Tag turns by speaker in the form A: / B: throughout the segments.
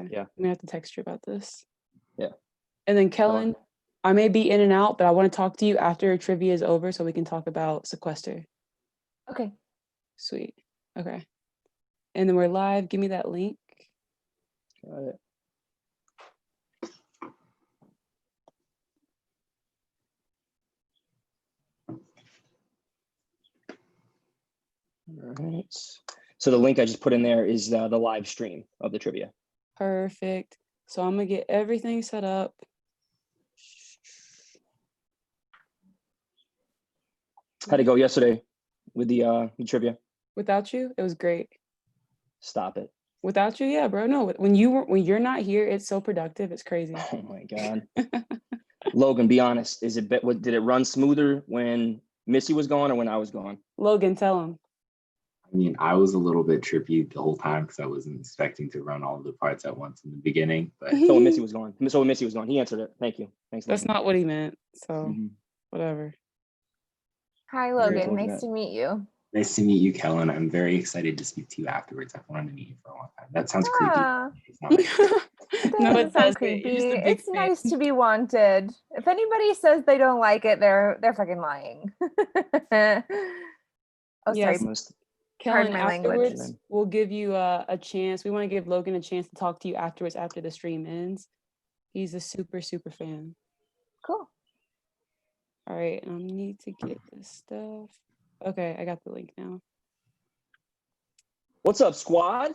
A: Okay.
B: Yeah.
A: I'm gonna have to text you about this.
B: Yeah.
A: And then Kellyn, I may be in and out, but I want to talk to you after trivia is over so we can talk about sequester.
C: Okay.
A: Sweet. Okay. And then we're live. Give me that link.
B: Got it. All right. So the link I just put in there is the live stream of the trivia.
A: Perfect. So I'm gonna get everything set up.
B: How'd it go yesterday with the trivia?
A: Without you, it was great.
B: Stop it.
A: Without you, yeah, bro. No, when you're not here, it's so productive. It's crazy.
B: Oh my God. Logan, be honest. Did it run smoother when Missy was gone or when I was gone?
A: Logan, tell him.
D: I mean, I was a little bit trippy the whole time because I wasn't expecting to run all of the parts at once in the beginning. But
B: So when Missy was gone. So when Missy was gone, he answered it. Thank you. Thanks.
A: That's
B: Logan.
A: not what he meant. So whatever.
C: Hi,
B: Very
C: Logan.
B: fortunate.
C: Nice to meet you.
D: nice to meet you, Kellyn. I'm very excited to speak to you afterwards. I've wanted to meet you for a long time. That sounds
C: Ah.
D: creepy. It's not.
C: It
A: No,
C: doesn't
A: it
C: sound
A: doesn't.
C: creepy.
A: You're just a big
C: It's
A: fan.
C: nice to be wanted. If anybody says they don't like it, they're fucking lying. Oh,
A: Yes.
C: sorry.
A: Kellyn,
C: Pardon my language.
A: afterwards, we'll give you a chance. We want to give Logan a chance to talk to you afterwards after the stream ends. He's a super, super fan.
C: Cool.
A: All right, I need to get this stuff. Okay, I got the link now.
B: What's up, squad?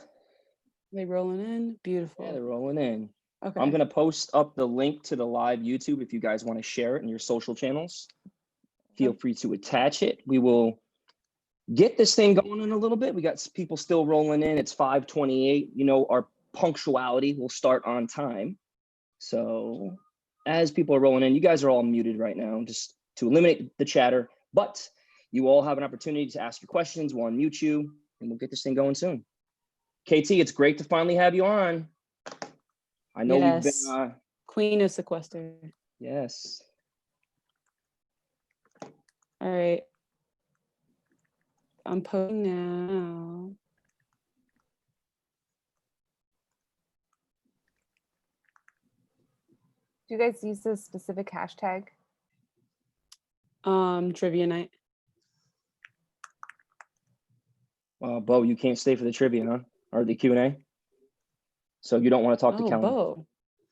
A: They rolling in? Beautiful.
B: Yeah, they're rolling in.
A: Okay.
B: I'm going to post up the link to the live YouTube if you guys want to share it in your social channels. Feel free to attach it. We will get this thing going in a little bit. We got people still rolling in. It's 5:28. You know, our punctuality will start on time. So as people are rolling in, you guys are all muted right now just to eliminate the chatter. But you all have an opportunity to ask your questions. We'll unmute you and we'll get this thing going soon. KT, it's great to finally have you on. I know
A: Yes.
B: we've been
A: Queen of Sequester.
B: yes.
A: All right. I'm posting now.
C: Do you guys use this specific hashtag?
A: Trivia night.
B: Bo, you can't stay for the trivia, huh? Or the Q&A? So you don't want to talk to
A: Oh,
B: Kellyn?
A: Bo.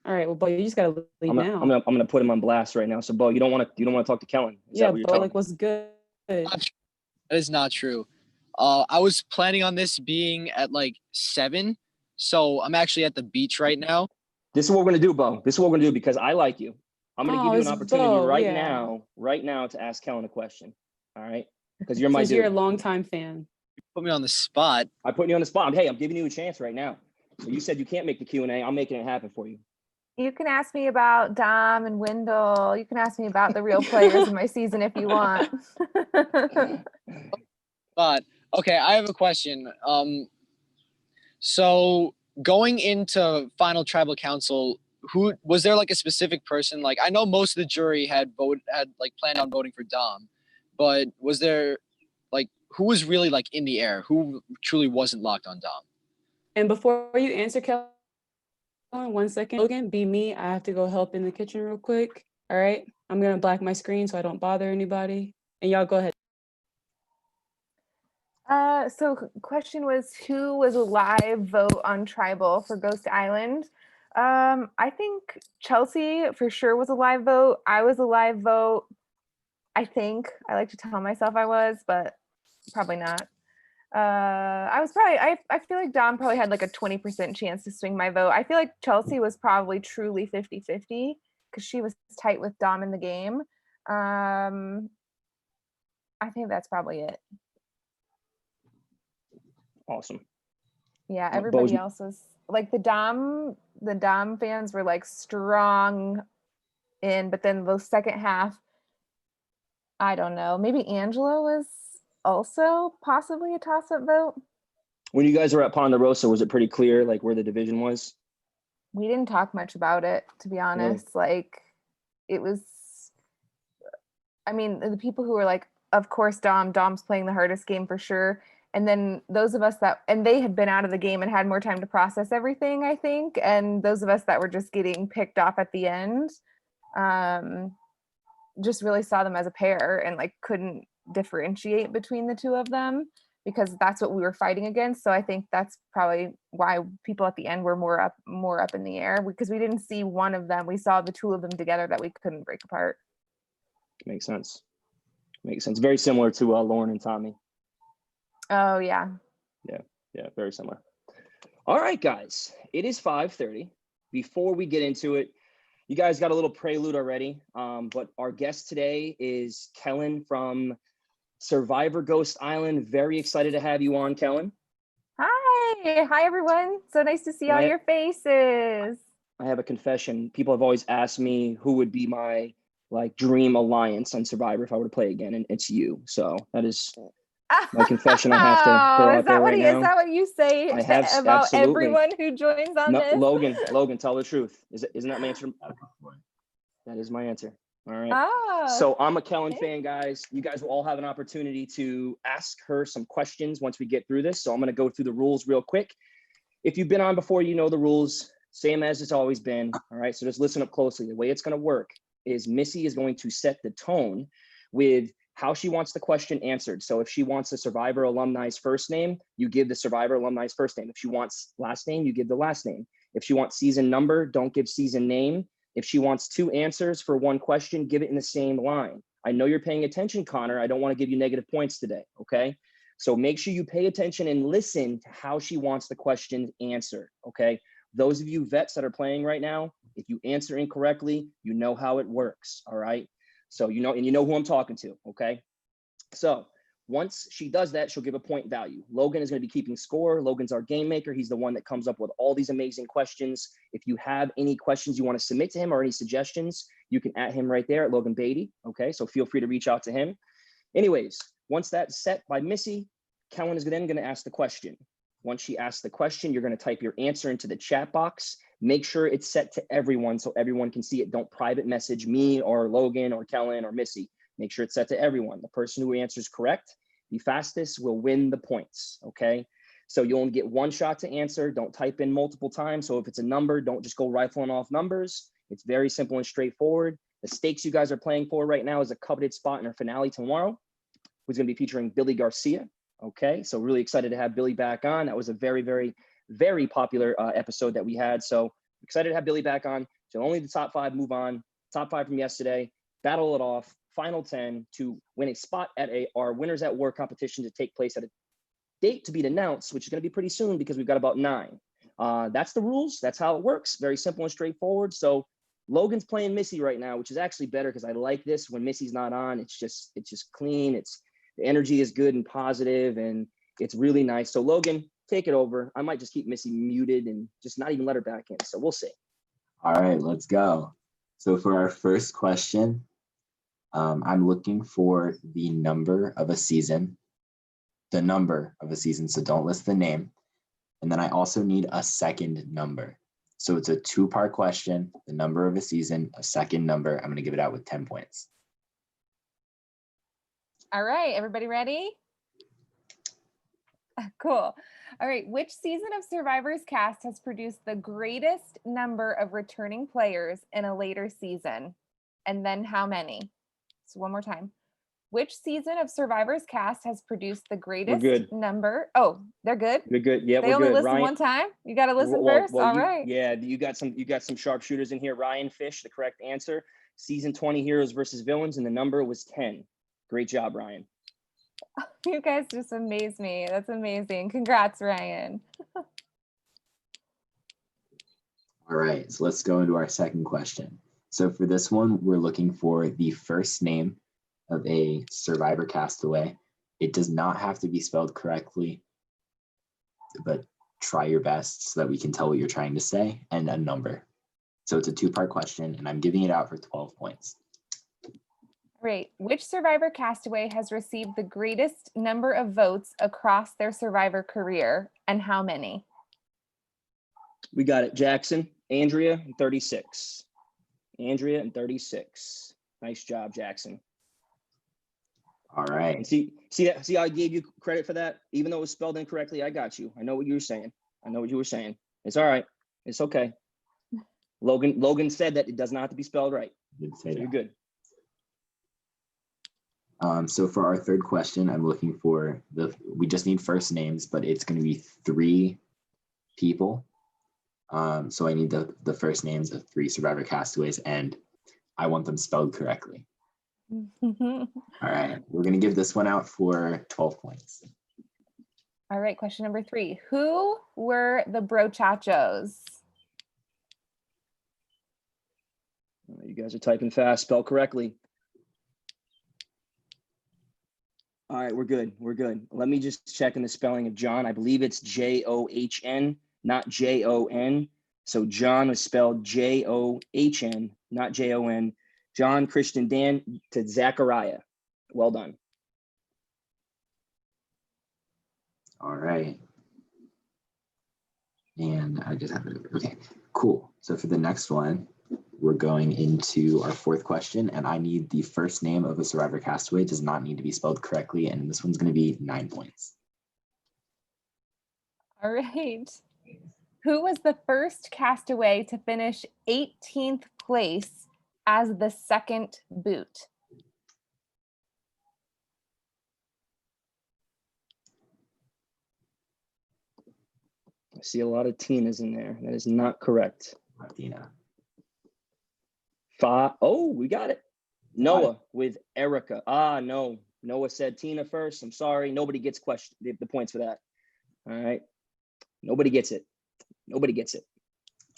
A: All right, well, Bo, you just gotta leave now.
B: I'm gonna put him on blast right now. So Bo, you don't want to talk to Kellyn? Is
A: Yeah,
B: that what you're
A: Bo,
B: telling
A: like,
B: me?
A: what's good?
E: That is not true. I was planning on this being at like 7, so I'm actually at the beach right now.
B: This is what we're gonna do, Bo. This is what we're gonna do because I like you. I'm gonna give you an
A: it's
B: opportunity
A: Bo,
B: right
A: yeah.
B: now to ask Kellyn a question. All right? Because you're my
A: Since
B: dude.
A: you're a longtime fan.
E: Put me on the spot.
B: I put you on the spot. Hey, I'm giving you a chance right now. So you said you can't make the Q&A. I'm making it happen for you.
C: You can ask me about Dom and Wendell. You can ask me about the real players in my season if you want.
E: But okay, I have a question. So going into final tribal council, who was there like a specific person? Like I know most of the jury had like planned on voting for Dom, but was there like who was really like in the air? Who truly wasn't locked on Dom?
A: And before you answer, Kellyn, 1 second. Logan, be me. I have to go help in the kitchen real quick. All right. I'm gonna black my screen so I don't bother anybody. And y'all go ahead.
C: So question was, who was a live vote on tribal for Ghost Island? I think Chelsea for sure was a live vote. I was a live vote. I think I like to tell myself I was, but probably not. I was probably, I feel like Dom probably had like a 20% chance to swing my vote. I feel like Chelsea was probably truly 50-50 because she was tight with Dom in the game. I think that's probably it.
B: Awesome.
C: Yeah, everybody else was like the Dom fans were like strong in, but then the second half, I don't know. Maybe Angela was also possibly a toss-up vote.
B: When you guys were at Ponderosa, was it pretty clear like where the division was?
C: We didn't talk much about it, to be honest.
B: Really?
C: Like it was, I mean, the people who were like, of course, Dom's playing the hardest game for sure. And then those of us and they had been out of the game and had more time to process everything, I think. And those of us that were just getting picked off at the end, just really saw them as a pair and like couldn't differentiate between the two of them because that's what we were fighting against. So I think that's probably why people at the end were more up in the air, because we didn't see one of them. We saw the two of them together that we couldn't break apart.
B: Makes sense. Very similar to Lauren and Tommy.
C: Oh yeah.
B: Yeah, very similar. All right, guys, it is 5:30. Before we get into it, you guys got a little prelude already, but our guest today is Kellyn from Survivor Ghost Island. Very excited to have you on, Kellyn.
C: Hi everyone. So nice to see all your faces.
B: I have a confession. People have always asked me who would be my like dream alliance on Survivor if I were to play again, and it's you. So that is my confession. I have to throw out there right now.
C: Is that what you say
B: I have
C: about
B: absolutely.
C: everyone who joins on this?
B: Logan, tell the truth. Isn't that my answer? That is my answer. All right.
C: Oh,
B: So I'm a Kellyn fan, guys. You guys will all have an opportunity to ask her some questions once we get through this. So I'm going to go through the rules real quick. If you've been on before, you know the rules, same as it's always been. All right. So just listen up closely. The way it's going to work is Missy is going to set the tone with how she wants the question answered. So if she wants the Survivor alumni's first name, you give the Survivor alumni's first name. If she wants last name, you give the last name. If she wants season number, don't give season name. If she wants two answers for one question, give it in the same line. I know you're paying attention, Connor. I don't want to give you negative points today, okay? So make sure you pay attention and listen to how she wants the question answered, okay? Those of you vets that are playing right now, if you answer incorrectly, you know how it works, all right? So you know, and you know who I'm talking to, okay? So once she does that, she'll give a point value. Logan is going to be keeping score. Logan's our game maker. He's the one that comes up with all these amazing questions. If you have any questions you want to submit to him or any suggestions, you can at him right there at Logan Beatty, okay? So feel free to reach out to him. Anyways, once that's set by Missy, Kellyn is then going to ask the question. Once she asks the question, you're going to type your answer into the chat box. Make sure it's set to everyone so everyone can see it. Don't private message me or Logan or Kellyn or Missy. Make sure it's set to everyone. The person who answers correct, the fastest, will win the points, okay? So you only get one shot to answer. Don't type in multiple times. So if it's a number, don't just go rifling off numbers. It's very simple and straightforward. The stakes you guys are playing for right now is a coveted spot in our finale tomorrow, who's going to be featuring Billy Garcia, okay? So really excited to have Billy back on. That was a very, very, very popular episode that we had. So excited to have Billy back on. So only the top 5 move on. Top 5 from yesterday, battle it off. Final 10 to win a spot at our Winners at War competition to take place at a date to be announced, which is going to be pretty soon because we've got about 9. That's the rules. That's how it works. Very simple and straightforward. So Logan's playing Missy right now, which is actually better because I like this when Missy's not on. It's just clean. The energy is good and positive, and it's really nice. So Logan, take it over. I might just keep Missy muted and just not even let her back in. So we'll see.
D: All right, let's go. So for our first question, I'm looking for the number of a season, so don't list the name. And then I also need a second number. So it's a 2-part question, the number of a season, a second number. I'm going to give it out with 10 points.
C: all right. Everybody ready? Cool. All right. Which season of Survivor's cast has produced the greatest number of returning players in a later season? And then how many? So one more time. Which season of Survivor's cast has produced the greatest number? Oh, they're good.
B: We're good. Yeah,
C: they
B: we're
C: only
B: good.
C: listen
B: Ryan,
C: one time. You got to listen first. All right.
B: Yeah, you got some sharpshooters in here. Ryan Fish, the correct answer. Season 20 Heroes versus Villains, and the number was 10. Great job, Ryan.
C: You guys just amaze me. That's amazing. Congrats, Ryan.
D: All right, so let's go into our second question. So for this one, we're looking for the first name of a Survivor castaway. It does not have to be spelled correctly, but try your best so that we can tell what you're trying to say, and a number. So it's a 2-part question, and I'm giving it out for 12 points.
C: Great. Which Survivor castaway has received the greatest number of votes across their Survivor career, and how many?
B: We got it. Jackson, Andrea, and 36. Andrea and 36. Nice job, Jackson.
D: All right.
B: And see how I gave you credit for that? Even though it was spelled incorrectly, I got you. I know what you were saying. I know what you were saying. It's all right. It's okay. Logan said that it does not have to be spelled right.
D: Did
B: So
D: say
B: you're
D: that.
B: good.
D: So for our third question, I'm looking for we just need first names, but it's going to be 3 people. So I need the first names of 3 survivor castaways, and I want them spelled correctly. All right, we're going to give this one out for 12 points.
C: All right, question number 3. Who were the brochachos?
B: You guys are typing fast. Spell correctly. All right, we're good. We're good. Let me just check in the spelling of John. I believe it's John, not Jon. So John was spelled John, not Jon. John, Christian, Dan to Zachariah. Well done.
D: All right. And I just have it. Okay, cool. So for the next one, we're going into our 4th question, and I need the first name of a survivor castaway. It does not need to be spelled correctly, and this one's going to be 9 points.
C: All right. Who was the first castaway to finish 18th place as the second boot?
B: I see a lot of Tinas in there. That is not correct.
D: Martina.
B: Oh, we got it. Noah with Erica. No. Noah said Tina first. I'm sorry. Nobody gets the points for that. All right. Nobody gets it. Nobody gets it.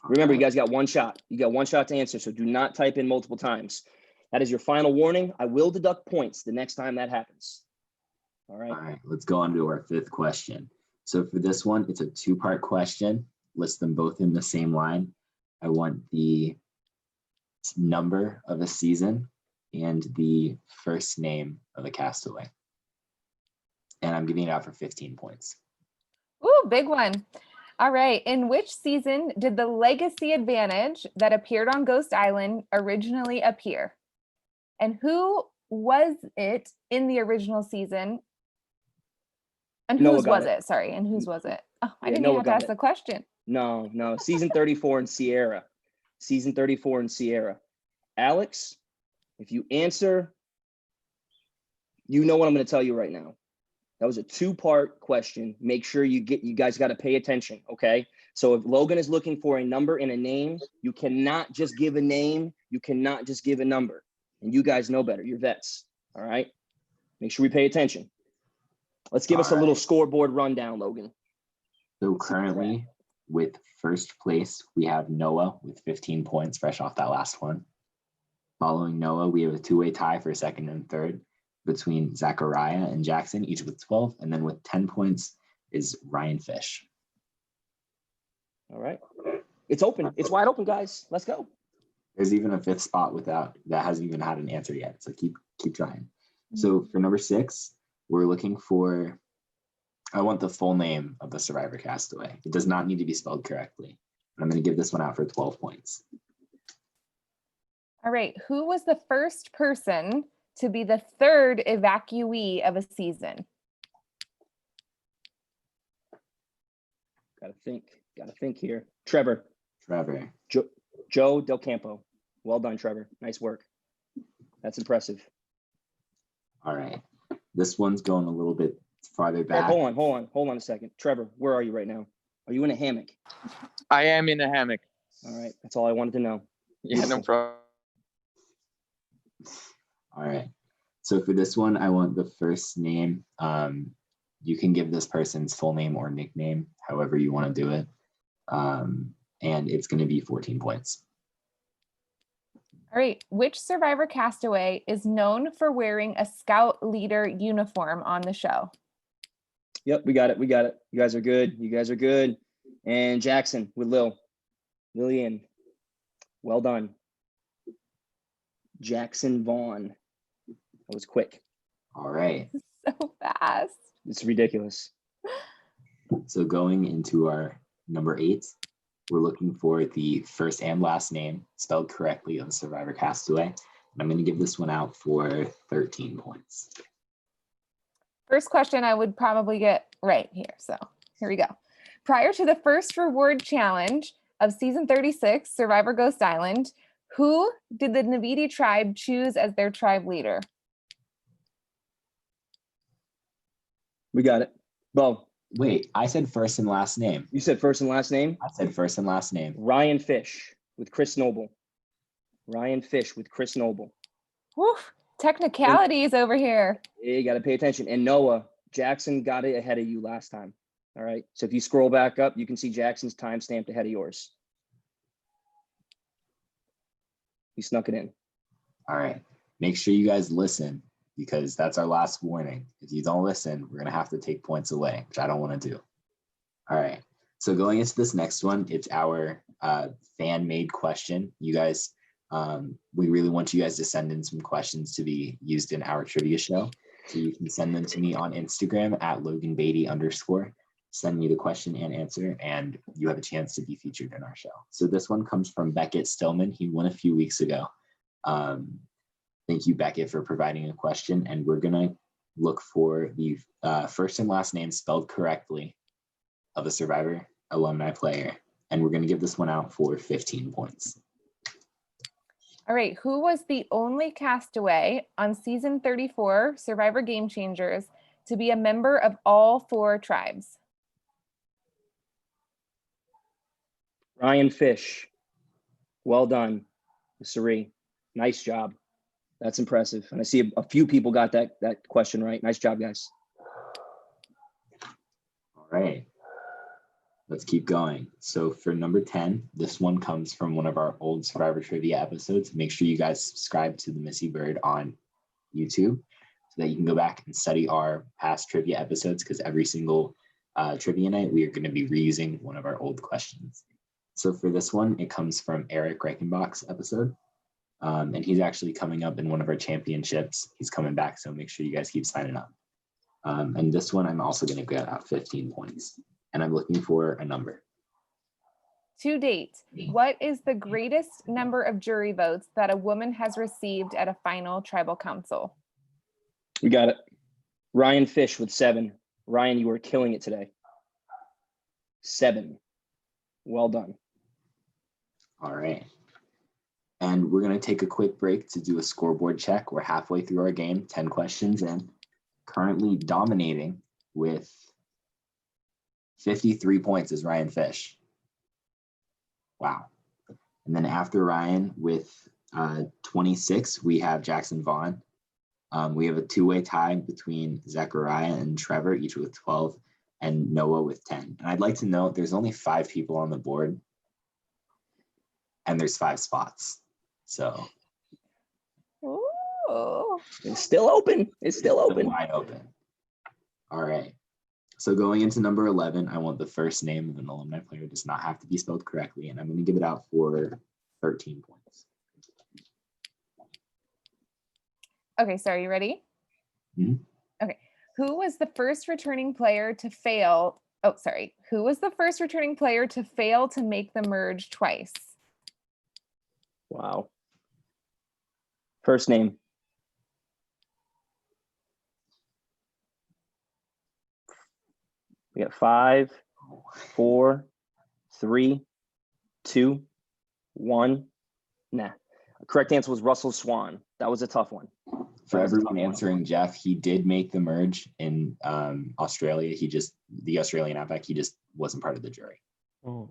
B: Remember, you guys got 1 shot. You got 1 shot to answer, so do not type in multiple times. That is your final warning. I will deduct points the next time that happens. All right.
D: All right, let's go on to our 5th question. So for this one, it's a 2-part question. List them both in the same line. I want the number of a season and the first name of a castaway. And I'm giving it out for 15 points.
C: Ooh, big one. All right. In which season did the legacy advantage that appeared on Ghost Island originally appear? And who was it in the original season? And
B: Noah
C: whose
B: got
C: was it? Sorry. And whose was it? Oh, I
B: Yeah,
C: didn't
B: Noah
C: even have to
B: got
C: ask
B: it.
C: the question.
B: No. Season 34 in Sierra. Season 34 in Sierra. Alex, if you answer, you know what I'm going to tell you right now. That was a 2-part question. Make sure you guys got to pay attention, okay? So if Logan is looking for a number and a name, you cannot just give a name. You cannot just give a number. And you guys know better. You're vets, all right? Make sure we pay attention. Let's give us a little scoreboard rundown, Logan.
D: So currently, with first place, we have Noah with 15 points, fresh off that last one. Following Noah, we have a 2-way tie for second and third between Zachariah and Jackson, each with 12. And then with 10 points is Ryan Fish.
B: All right. It's open. It's wide open, guys. Let's go.
D: There's even a 5th spot that hasn't even had an answer yet. So keep trying. So for number 6, we're looking for, I want the full name of the survivor castaway. It does not need to be spelled correctly. I'm going to give this one out for 12 points.
C: All right. Who was the first person to be the 3rd evacuee of a season?
B: Gotta think here. Trevor. Joe Del Campo. Well done, Trevor. Nice work. That's impressive.
D: All right. This one's going a little bit farther back.
B: Hold on a second. Trevor, where are you right now? Are you in a hammock?
F: I am in a hammock.
B: All right. That's all I wanted to know.
F: Yeah, no problem.
D: All right. So for this one, I want the first name. You can give this person's full name or nickname, however you want to do it. And it's going to be 14 points.
C: All right. Which survivor castaway is known for wearing a scout leader uniform on the show?
B: Yep, we got it. You guys are good. And Jackson with Lillian. Well done. Jackson Vaughn. That was quick.
D: All right.
C: So fast.
B: It's ridiculous.
D: So going into our number 8, we're looking for the first and last name spelled correctly of the survivor castaway. And I'm going to give this one out for 13 points.
C: First question I would probably get right here. So here we go. Prior to the first reward challenge of season 36, Survivor Ghost Island, who did the Navidi tribe choose as their tribe leader?
B: We got it. Bo,
D: Wait, I said first and last name.
B: you said first and last name?
D: I said first and last name.
B: Ryan Fish with Chris Noble. Ryan Fish with Chris Noble.
C: Woof, technicalities over here.
B: You got to pay attention. And Noah, Jackson got it ahead of you last time. All right. So if you scroll back up, you can see Jackson's time stamped ahead of yours. He snuck it in.
D: All right. Make sure you guys listen, because that's our last warning. If you don't listen, we're going to have to take points away, which I don't want to do. All right. So going into this next one, it's our fan-made question. You guys, we really want you guys to send in some questions to be used in our trivia show. So you can send them to me on Instagram at @LoganBeatty_. Send me the question and answer, and you have a chance to be featured in our show. So this one comes from Beckett Stillman. He won a few weeks ago. Thank you, Beckett, for providing a question. And we're going to look for the first and last name spelled correctly of a Survivor alumni player. And we're going to give this one out for 15 points.
C: All right, who was the only castaway on season 34 Survivor Game Changers to be a member of all 4 tribes?
B: Ryan Fish. Well done, Sari. Nice job. That's impressive. And I see a few people got that question right. Nice job, guys.
D: All right. Let's keep going. So for number 10, this one comes from one of our old Survivor Trivia episodes. Make sure you guys subscribe to the Missy Bird on YouTube so that you can go back and study our past trivia episodes, because every single trivia night, we are going to be reusing one of our old questions. So for this one, it comes from Eric Reichenbach's episode. And he's actually coming up in one of our championships. He's coming back, so make sure you guys keep signing up. And this one, I'm also going to get out 15 points. And I'm looking for a number.
C: To date, what is the greatest number of jury votes that a woman has received at a final tribal council?
B: We got it. Ryan Fish with 7. Ryan, you are killing it today. 7. Well done.
D: All right. And we're going to take a quick break to do a scoreboard check. We're halfway through our game, 10 questions in. Currently dominating with 53 points is Ryan Fish. Wow. And then after Ryan with 26, we have Jackson Vaughn. We have a 2-way tie between Zechariah and Trevor, each with 12, and Noah with 10. And I'd like to note there's only 5 people on the board, and there's 5 spots. So
C: Ooh.
B: It's still open. It's still open.
D: Wide open. All right. So going into number 11, I want the first name of an alumni player. It does not have to be spelled correctly, and I'm going to give it out for 13 points.
C: Okay, so are you ready?
D: Mhm.
C: Okay. Who was the first returning player to fail? Oh, sorry. Who was the first returning player to fail to make the merge twice?
B: Wow. First name. We got 5, 4, 3, 2, 1. Nah. Correct answer was Russell Swan. That was a tough one.
D: For everyone answering, Jeff, he did make the merge in Australia. The Australian outback, he just wasn't part of the jury.
B: Oh.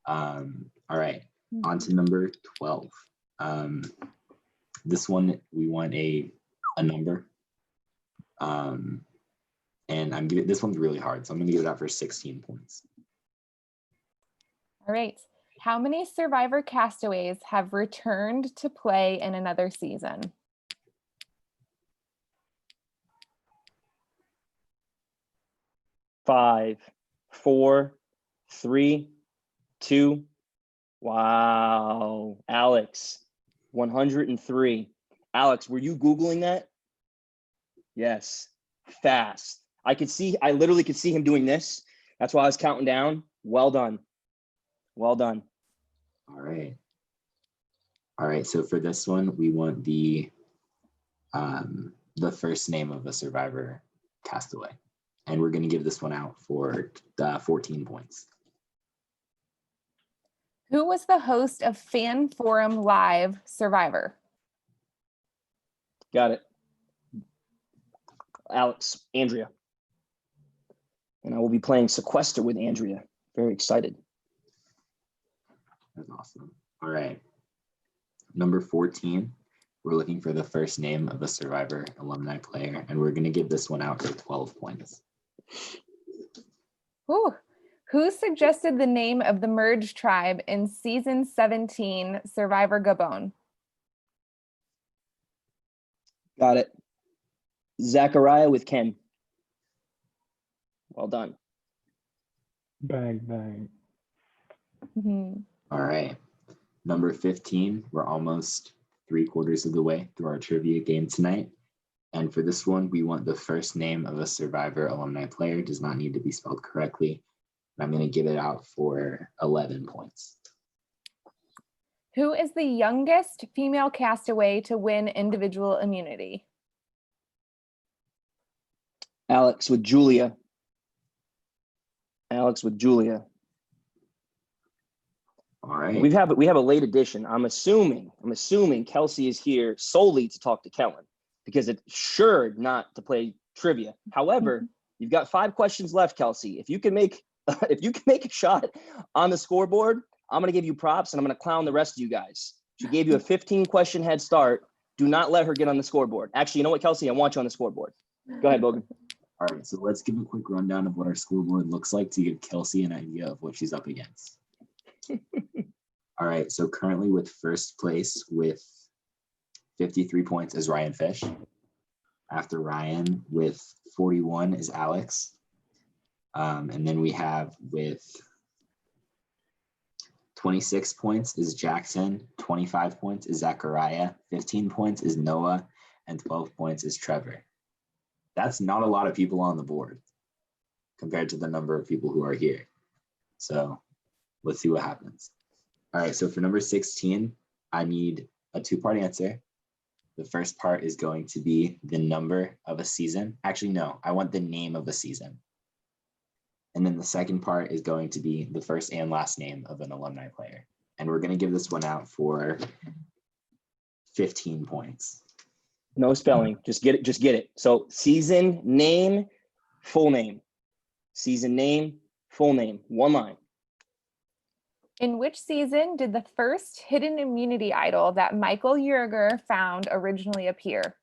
D: All right, on to number 12. This one, we want a number. And I'm giving, this one's really hard, so I'm gonna give it out for 16 points.
C: All right. How many Survivor castaways have returned to play in another season?
B: Five, 4, 3, 2. Wow. Alex, 103. Alex, were you Googling that? Yes. Fast. I literally could see him doing this. That's why I was counting down. Well done. Well done.
D: All right. All right, so for this one, we want the first name of a Survivor Castaway. And we're going to give this one out for 14 points.
C: Who was the host of Fan Forum Live Survivor?
B: Got it. Alex, Andrea. And I will be playing Sequester with Andrea. Very excited.
D: That's awesome. All right. Number 14, we're looking for the first name of a Survivor alumni player, and we're going to give this one out for 12 points.
C: Ooh. Who suggested the name of the Merge tribe in season 17 Survivor Gabon?
B: Got it. Zachariah with Ken. Well done.
G: Bang, bang.
C: Mhm.
D: All right. Number 15, we're almost 3/4 of the way through our trivia game tonight. And for this one, we want the first name of a Survivor alumni player. Does not need to be spelled correctly. And I'm going to give it out for 11 points.
C: Who is the youngest female castaway to win individual immunity?
B: Alex with Julia. Alex with Julia.
D: All right.
B: We have a late edition. I'm assuming Kelsey is here solely to talk to Kellyn because it's sure not to play trivia. However, you've got 5 questions left, Kelsey. If you can make a shot on the scoreboard, I'm gonna give you props and I'm gonna clown the rest of you guys. She gave you a 15-question head start. Do not let her get on the scoreboard. Actually, you know what, Kelsey? I want you on the scoreboard. Go ahead, Bogan.
D: All right. So let's give a quick rundown of what our scoreboard looks like to give Kelsey an idea of what she's up against. All right. So currently with first place with 53 points is Ryan Fish. After Ryan with 41 is Alex. And then we have with 26 points is Jackson, 25 points is Zachariah, 15 points is Noah, and 12 points is Trevor. That's not a lot of people on the board compared to the number of people who are here. So let's see what happens. All right, so for number 16, I need a 2-part answer. The first part is going to be the number of a season. Actually, no, I want the name of a season. And then the second part is going to be the first and last name of an alumni player. And we're going to give this one out for 15 points.
B: No spelling. Just get it. So season name, full name. Season name, full name. 1 line.
C: In which season did the first hidden immunity idol that Michael Yerger found originally appear?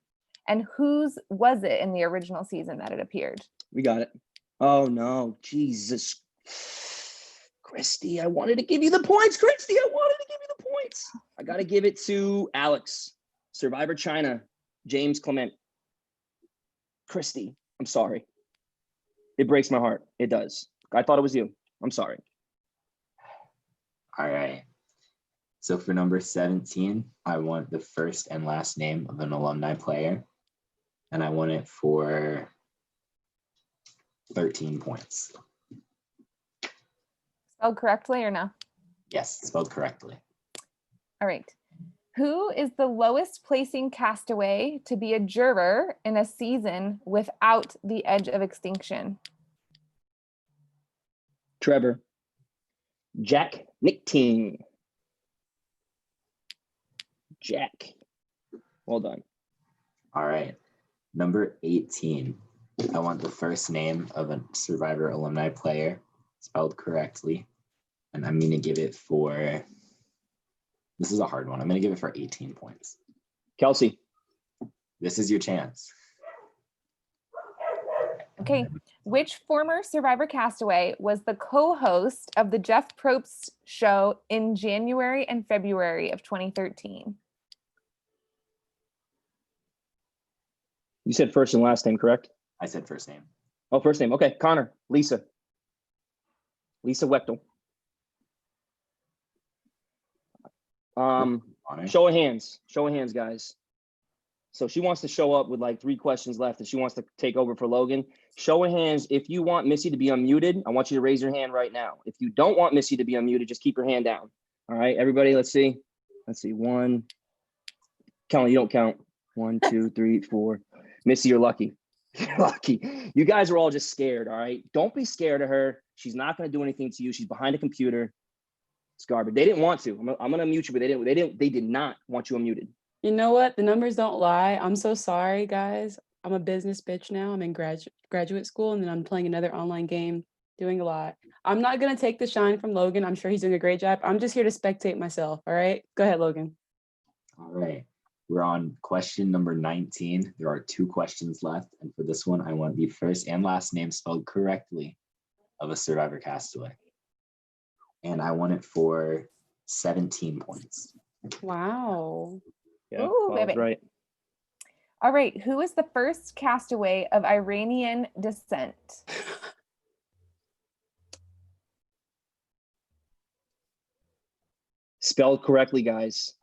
C: And whose was it in the original season that it appeared?
B: We got it. Oh no, Jesus. Christy, I wanted to give you the points. I got to give it to Alex. Survivor China, James Clement. Christy, I'm sorry. It breaks my heart. It does. I thought it was you. I'm sorry.
D: All right. So for number 17, I want the first and last name of an alumni player. And I want it for 13 points.
C: Spelled correctly or no?
D: Yes, spelled correctly.
C: All right. Who is the lowest placing castaway to be a juror in a season without the edge of extinction?
B: Trevor. Jack Nickteen. Jack. Well done.
D: All right. Number 18. I want the first name of a Survivor alumni player spelled correctly. And I'm going to give it for, this is a hard one. I'm going to give it for 18 points.
B: Kelsey.
D: This is your chance.
C: Okay. Which former Survivor castaway was the co-host of the Jeff Probst show in January and February of 2013?
B: You said first and last name, correct?
D: I said first name.
B: Oh, first name. Okay, Connor. Lisa. Lisa Wechtel.
D: Honor.
B: Show of hands, guys. So she wants to show up with like 3 questions left and she wants to take over for Logan. Show of hands. If you want Missy to be unmuted, I want you to raise your hand right now. If you don't want Missy to be unmuted, just keep your hand down. All right, everybody, let's see. 1. Kellyn, you don't count. 1, 2, 3, 4. Missy, you're lucky. You're lucky. You guys are all just scared, all right? Don't be scared of her. She's not going to do anything to you. She's behind a computer. It's garbage. They didn't want to. I'm going to mute you, but they did not want you unmuted.
A: You know what? The numbers don't lie. I'm so sorry, guys. I'm a business bitch now. I'm in graduate school, and then I'm playing another online game, doing a lot. I'm not going to take the shine from Logan. I'm sure he's doing a great job. I'm just here to spectate myself, all right? Go ahead, Logan.
D: All right. We're on question number 19. There are 2 questions left. And for this one, I want the first and last name spelled correctly of a survivor castaway. And I want it for 17 points.
A: Wow.
B: Yeah,
C: Ooh,
B: Paul's
C: baby.
B: right.
C: All right. Who is the first castaway of Iranian descent?
B: Spelled correctly, guys.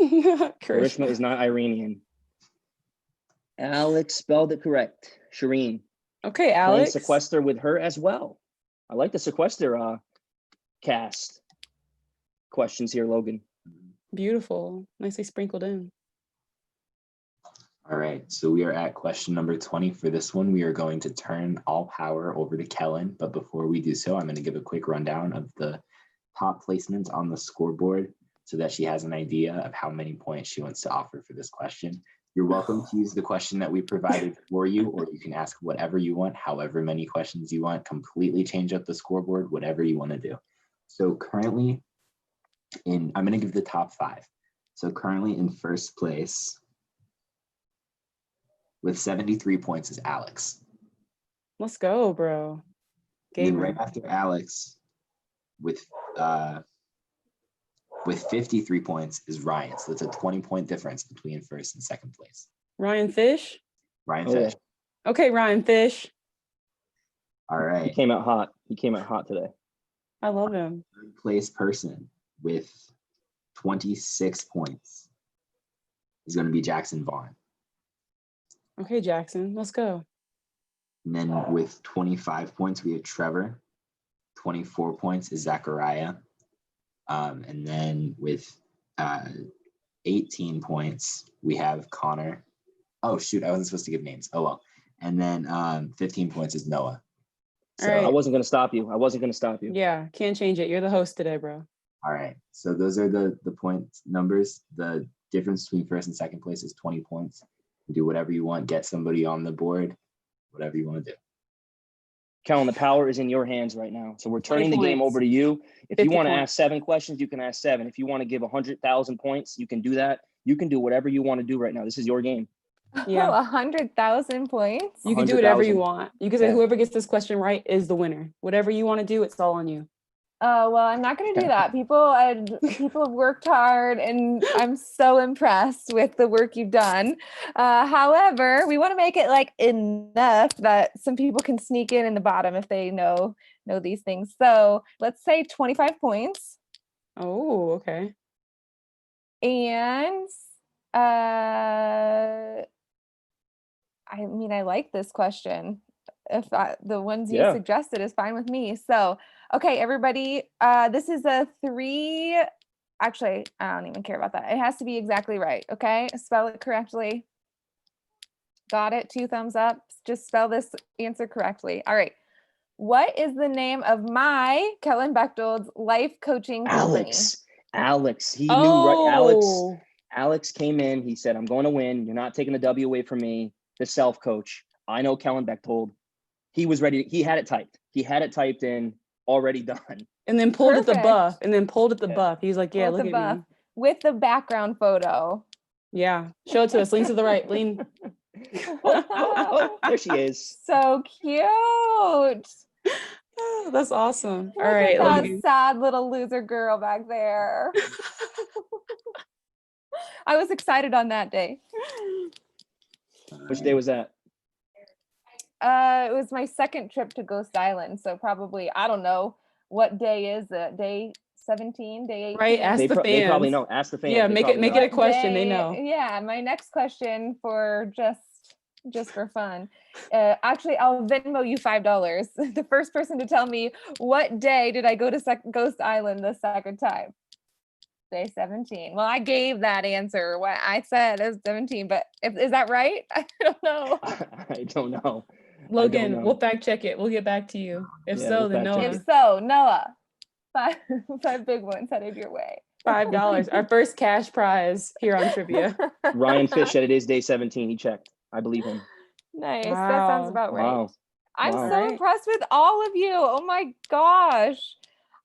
B: Karishma is not Iranian. Alex spelled it correct. Shireen.
A: Okay,
B: Playing
A: Alex.
B: sequester with her as well. I like the sequester cast questions here, Logan.
A: Beautiful. Nicely sprinkled in.
D: All right, so we are at question number 20. For this one, we are going to turn all power over to Kellyn. But before we do so, I'm going to give a quick rundown of the top placements on the scoreboard so that she has an idea of how many points she wants to offer for this question. You're welcome to use the question that we provided for you, or you can ask whatever you want, however many questions you want, completely change up the scoreboard, whatever you want to do. So currently, I'm going to give the top 5. So currently in first place with 73 points is Alex.
A: Let's go, bro.
D: And then
A: Gamer.
D: right after Alex with 53 points is Ryan. So that's a 20-point difference between first and second place.
A: Ryan Fish.
D: Ryan
B: Oh,
D: Fish.
A: Okay, Ryan Fish.
D: All
B: He
D: right.
B: came out hot. He came out hot today.
A: I love him.
D: Third place person with 26 points is going to be Jackson Vaughn.
A: Okay, Jackson. Let's go.
D: And then with 25 points, we have Trevor. 24 points is Zachariah. And then with 18 points, we have Connor. Oh, shoot. I wasn't supposed to give names. Oh, well. And then 15 points is Noah. So,
A: All right.
B: I wasn't going to stop you.
A: Yeah, can't change it. You're the host today, bro.
D: all right. So those are the point numbers. The difference between first and second place is 20 points. Do whatever you want. Get somebody on the board. Whatever you want to do.
B: Kellyn, the power is in your hands right now. So we're
A: 20
B: turning the game
A: points.
B: over to you. If
A: 50
B: you want to
A: points.
B: ask 7 questions, you can ask 7. If you want to give 100,000 points, you can do that. You can do whatever you want to do right now. This is your game.
A: Yeah.
C: 100,000 points.
A: You can do whatever you
B: 100,000.
A: want. You can say
B: Yeah.
A: whoever gets this question right is the winner. Whatever you want to do, it's all on you.
C: Well, I'm not going to do that. People have worked hard, and I'm so impressed with the work you've done. However, we want to make it like enough that some people can sneak in the bottom if they know these things. So let's say 25 points.
A: Oh, okay.
C: And I mean, I like this question. If the ones you
B: Yeah.
C: suggested is fine with me. So, okay, everybody, this is a 3. Actually, I don't even care about that. It has to be exactly right. Okay, spell it correctly. Got it. 2 thumbs up. Just spell this answer correctly. All right. What is the name of my Kellyn Bechtold's life coaching company?
B: Alex. He knew right.
A: Oh,
B: Alex came in. He said, I'm going to win. You're not taking the W away from me. The self-coach. I know Kellyn Bechtold. He was ready. He had it typed. He had it typed in, already done.
A: and then pulled at the
C: Perfect.
A: buff, and then pulled at the
B: Yeah.
A: buff. He's like, yeah,
C: Pull
A: look
C: the
A: at
C: buff
A: me.
C: with the background photo.
A: Yeah, show it to us. Lean to the right. Lean.
B: Oh, there she is.
C: So cute.
A: That's awesome.
C: Look
A: All right,
C: at that
A: Logan.
C: sad little loser girl back there. I was excited on that day.
B: Which day was that?
C: It was my second trip to Ghost Island, so probably I don't know what day is it. Day 17, day 18.
A: Right, ask
B: They,
A: the
B: they probably
A: fans.
B: know. Ask the fans.
A: Yeah,
B: They
A: make it
B: probably know.
A: a question. They know.
C: Yeah, my next question for just for fun. Actually, I'll Venmo you $5. The first person to tell me what day did I go to Ghost Island the second time. Day 17. Well, I gave that answer. What I said is 17, but is that right? I don't know.
B: I don't know.
A: Logan, we'll fact check it. We'll get back to you. If
B: Yeah,
A: so,
B: we'll
A: then
B: fact check
A: Noah,
C: If so, Noah, five, five big ones headed your way.
A: $5. Our first cash prize here on trivia.
B: Ryan Fish said it is day 17. He checked. I believe him.
C: Nice. That sounds
A: Wow.
C: about right.
B: Wow.
C: I'm
B: Wow.
C: so
A: Alright.
C: impressed with all of you. Oh my gosh.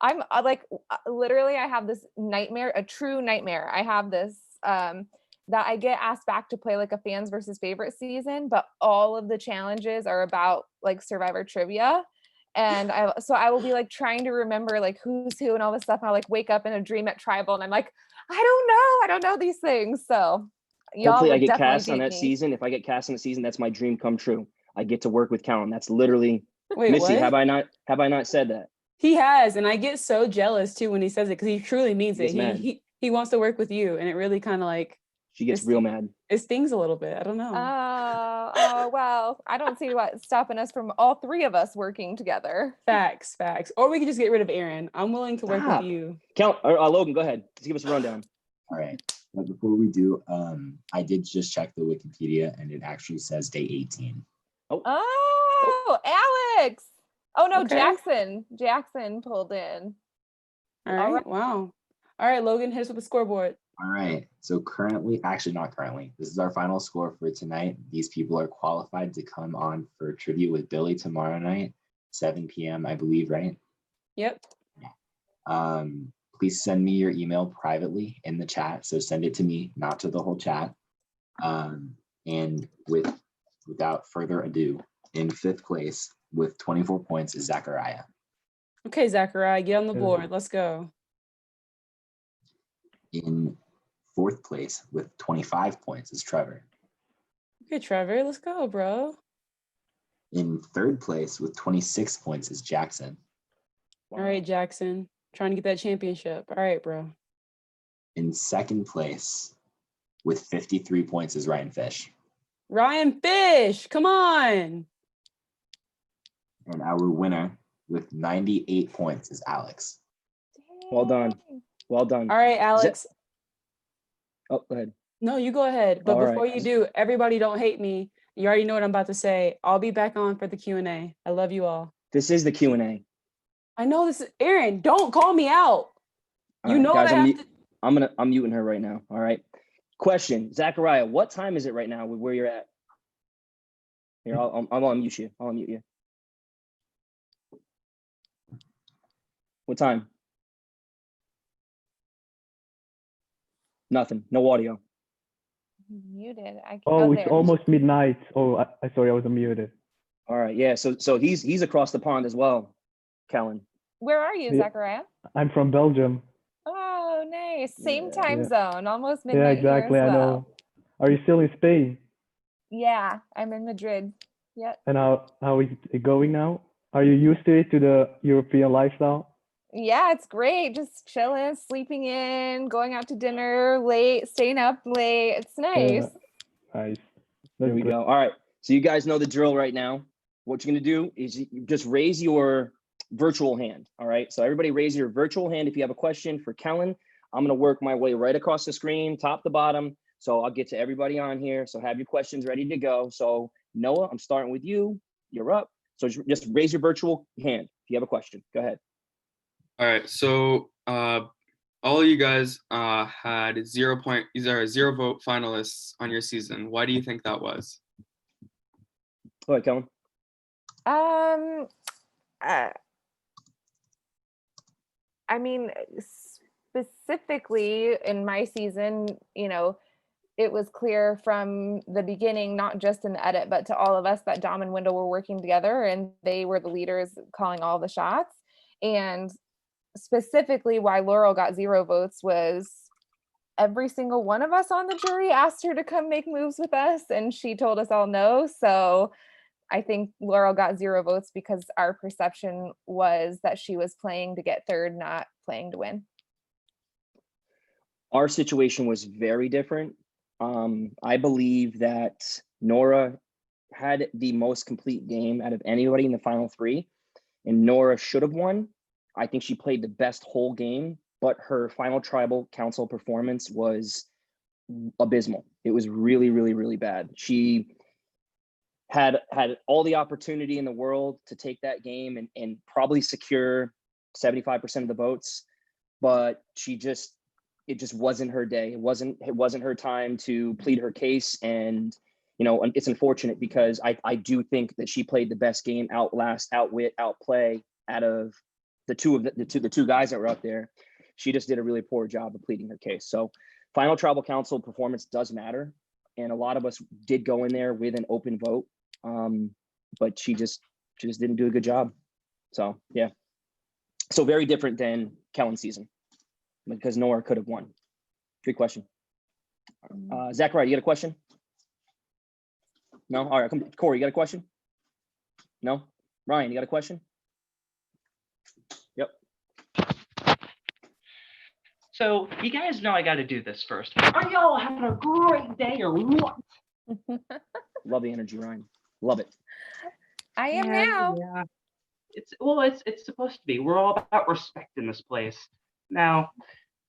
C: I'm like literally I have this nightmare, a true nightmare. I have this that I get asked back to play like a fans versus favorite season, but all of the challenges are about like Survivor trivia. And I will be like trying to remember like who's who and all this stuff. And I'll like wake up in a dream at tribal and I'm like, I don't know these things. So y'all
B: Hopefully I
C: would
B: get
C: definitely
B: cast on
C: beat
B: that
C: me.
B: season. If I get cast on the season, that's my dream come true. I get to work with Kellyn. That's literally
A: Wait,
B: Missy.
A: what?
B: Have I not said that?
A: He has, and I get so jealous too when he says it because he truly means
B: He
A: it.
B: gets mad.
A: He wants to work with you, and it really kind of like
B: She gets
A: It's-
B: real mad.
A: it stings a little bit. I don't know.
C: Oh, well, I don't see what's stopping us from all three of us working together.
A: Facts. Or we could just get rid of Aaron. I'm willing to work with
B: Stop.
A: you.
B: Logan, go ahead. Just give us a rundown.
D: All right. But before we do, I did just check the Wikipedia and it actually says day 18.
C: Oh, Alex. Oh no,
A: Okay.
C: Jackson pulled in.
A: All
C: All
A: right. Wow. All right, Logan, hit us with the scoreboard.
D: All right. So currently, actually not currently, this is our final score for tonight. These people are qualified to come on for tribute with Billy tomorrow night, 7 p.m., I believe, right?
A: Yep.
D: Please send me your email privately in the chat. So send it to me, not to the whole chat. And without further ado, in 5th place with 24 points is Zachariah.
A: Okay, Zachariah, get on the
G: Yeah.
A: board. Let's go.
D: In 4th place with 25 points is Trevor.
A: Okay, Trevor, let's go, bro.
D: In 3rd place with 26 points is Jackson.
A: All right, Jackson, trying to get that championship. All right, bro.
D: In 2nd place with 53 points is Ryan Fish.
A: Ryan Fish, come on.
D: And our winner with 98 points is Alex.
B: Well done. Well done.
A: All right, Alex.
B: Oh, go ahead.
A: No, you go ahead. But
B: All
A: before
B: right.
A: you do, everybody don't hate me. You already know what I'm about to say. I'll be back on for the Q&A. I love you all.
B: This is the Q&A.
A: I know this is Aaron. Don't call me out.
B: All
A: You
B: right,
A: know
B: guys,
A: what I have to.
B: I'm muting her right now. All right. Question, Zachariah, what time is it right now with where you're at? Here, I'll unmute you. I'll unmute you. What time? Nothing. No audio.
C: Muted.
G: Oh, it's
C: there.
G: almost midnight. Oh, I sorry, I was muted.
B: All right. Yeah. So he's across the pond as well, Kellyn.
C: Where are you,
G: Yeah.
C: Zachariah?
G: I'm from Belgium.
C: Oh, nice. Same
B: Yeah.
C: time
G: Yeah.
C: zone, almost
G: Yeah,
C: midnight
G: exactly.
C: here
G: I
C: as well.
G: know. Are you still in Spain?
C: Yeah, I'm in Madrid. Yep.
G: And how is it going now? Are you used to it, to the European lifestyle?
C: Yeah, it's great. Just chilling, sleeping in, going out to dinner late, staying up late. It's nice.
G: Nice.
B: There
G: That's
B: we
G: great.
B: go. All right. So you guys know the drill right now. What you're going to do is you just raise your virtual hand. All right. So everybody raise your virtual hand if you have a question for Kellyn. I'm going to work my way right across the screen, top to bottom. So I'll get to everybody on here. So have your questions ready to go. So Noah, I'm starting with you. You're up. So just raise your virtual hand if you have a question. Go ahead.
H: All right, so all you guys had 0 vote finalists on your season. Why do you think that was?
B: Go ahead, Kellyn.
C: I mean, specifically in my season, it was clear from the beginning, not just in the edit, but to all of us, that Dom and Wendell were working together and they were the leaders calling all the shots. And specifically why Laurel got 0 votes was every single one of us on the jury asked her to come make moves with us and she told us all no. So I think Laurel got 0 votes because our perception was that she was playing to get third, not playing to win.
B: Our situation was very different. I believe that Nora had the most complete game out of anybody in the final 3, and Nora should have won. I think she played the best whole game but her final tribal council performance was abysmal. It was really, really, really bad. She had all the opportunity in the world to take that game and probably secure 75% of the votes, but it just wasn't her day. It wasn't her time to plead her case. And it's unfortunate because I do think that she played the best game, outlast, outwit, outplay out of the two guys that were up there. She just did a really poor job of pleading her case. So final tribal council performance does matter. And a lot of us did go in there with an open vote. But she just didn't do a good job. So yeah. So very different than Kellyn's season because Nora could have won. Good question. Zachariah, you got a question? No? All right, Corey, you got a question? No? Ryan, you got a question? Yep.
I: So you guys know I got to do this first. Are y'all having a great day or what?
B: Love the energy, Ryan. Love it.
C: I am now.
I: Yeah. It's supposed to be. We're all about respect in this place. Now,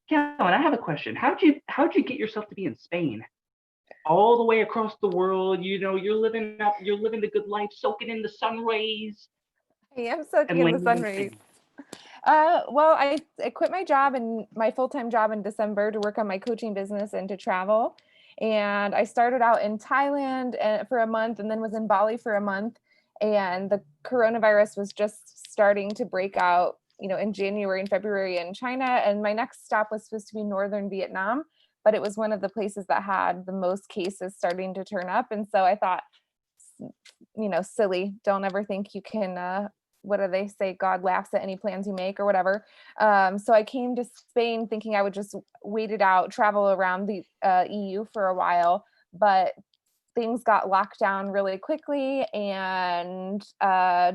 I: Kellyn, I have a question. How'd you get yourself to be in Spain? All the way across the world, you're living the good life, soaking in the sun rays.
C: I am soaking in the sun rays. Well, I quit my job and my full-time job in December to work on my coaching business and to travel. And I started out in Thailand for a month and then was in Bali for a month. And the coronavirus was just starting to break out, in January and February in China. And my next stop was supposed to be northern Vietnam, but it was one of the places that had the most cases starting to turn up. And so I thought, silly, don't ever think you can, what do they say? God laughs at any plans you make or whatever. So I came to Spain thinking I would just wait it out, travel around the EU for a while, but things got locked down really quickly and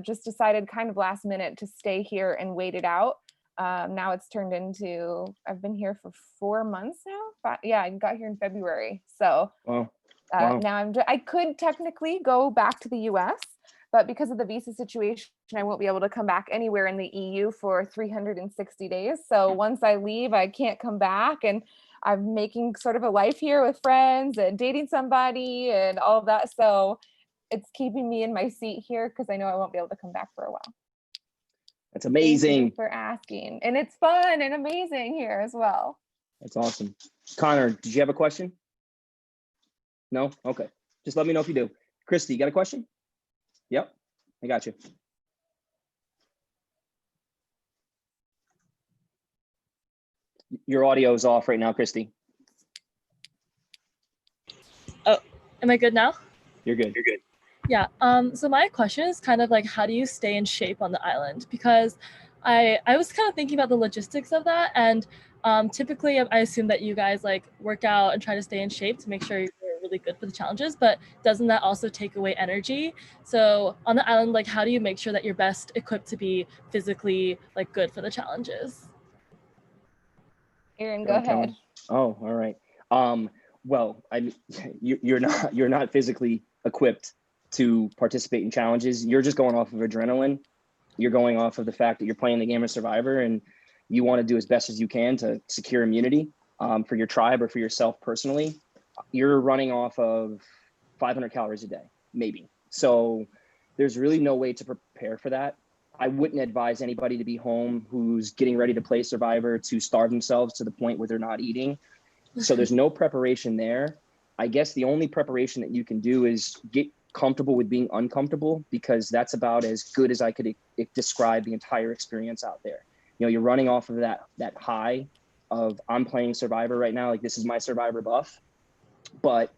C: just decided kind of last minute to stay here and wait it out. Now it's turned into, I've been here for 4 months now. But yeah, I got here in February. So
B: Wow.
C: now I could technically go back to the US, but because of the visa situation, I won't be able to come back anywhere in the EU for 360 days. So once I leave, I can't come back. And I'm making sort of a life here with friends and dating somebody and all of that. So it's keeping me in my seat here because I know I won't be able to come back for a while.
B: That's amazing.
C: Thank you for asking. And it's fun and amazing here as well.
B: That's awesome. Connor, did you have a question? No? Okay. Just let me know if you do. Christy, you got a question? Yep, I got you. Your audio is off right now, Christy.
J: Oh, am I good now?
B: You're good. You're good.
J: Yeah. So my question is kind of like, how do you stay in shape on the island? Because I was kind of thinking about the logistics of that, and typically I assume that you guys like work out and try to stay in shape to make sure you're really good for the challenges, but doesn't that also take away energy? So on the island, like, how do you make sure that you're best equipped to be physically like good for the challenges?
C: Aaron, go ahead.
B: Oh, all right. Well, you're not physically equipped to participate in challenges. You're just going off of adrenaline. You're going off of the fact that you're playing the game of Survivor and you want to do as best as you can to secure immunity for your tribe or for yourself personally. You're running off of 500 calories a day, maybe. So there's really no way to prepare for that. I wouldn't advise anybody to be home who's getting ready to play Survivor to starve themselves to the point where they're not eating. So there's no preparation there. I guess the only preparation that you can do is get comfortable with being uncomfortable, because that's about as good as I could describe the entire experience out there. You're running off of that high of I'm playing Survivor right now, like this is my Survivor buff, but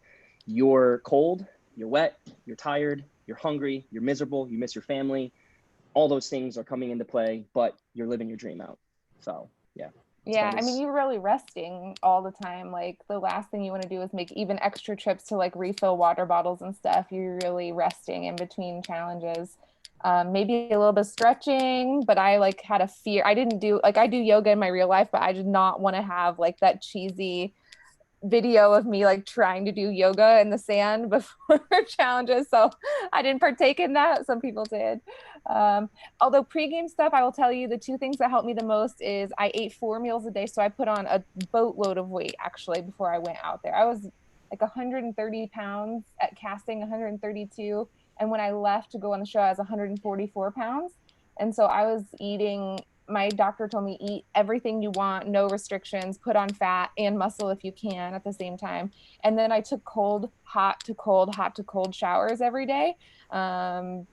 B: you're cold, you're wet, you're tired, you're hungry, you're miserable, you miss your family. All those things are coming into play, but you're living your dream out. So yeah.
C: Yeah, I mean, you're really resting all the time. Like the last thing you want to do is make even extra trips to like refill water bottles and stuff. You're really resting in between challenges. Maybe a little bit of stretching, but I like had a fear. I do yoga in my real life, but I did not want to have like that cheesy video of me like trying to do yoga in the sand before challenges, so I didn't partake in that. Some people did. Although pregame stuff, I will tell you the two things that helped me the most is I ate 4 meals a day, so I put on a boatload of weight actually before I went out there. I was like 130 pounds at casting, 132, and when I left to go on the show, I was 144 pounds, and so I was eating. My doctor told me eat everything you want, no restrictions, put on fat and muscle if you can at the same time. And then I took cold, hot to cold, hot to cold showers every day. And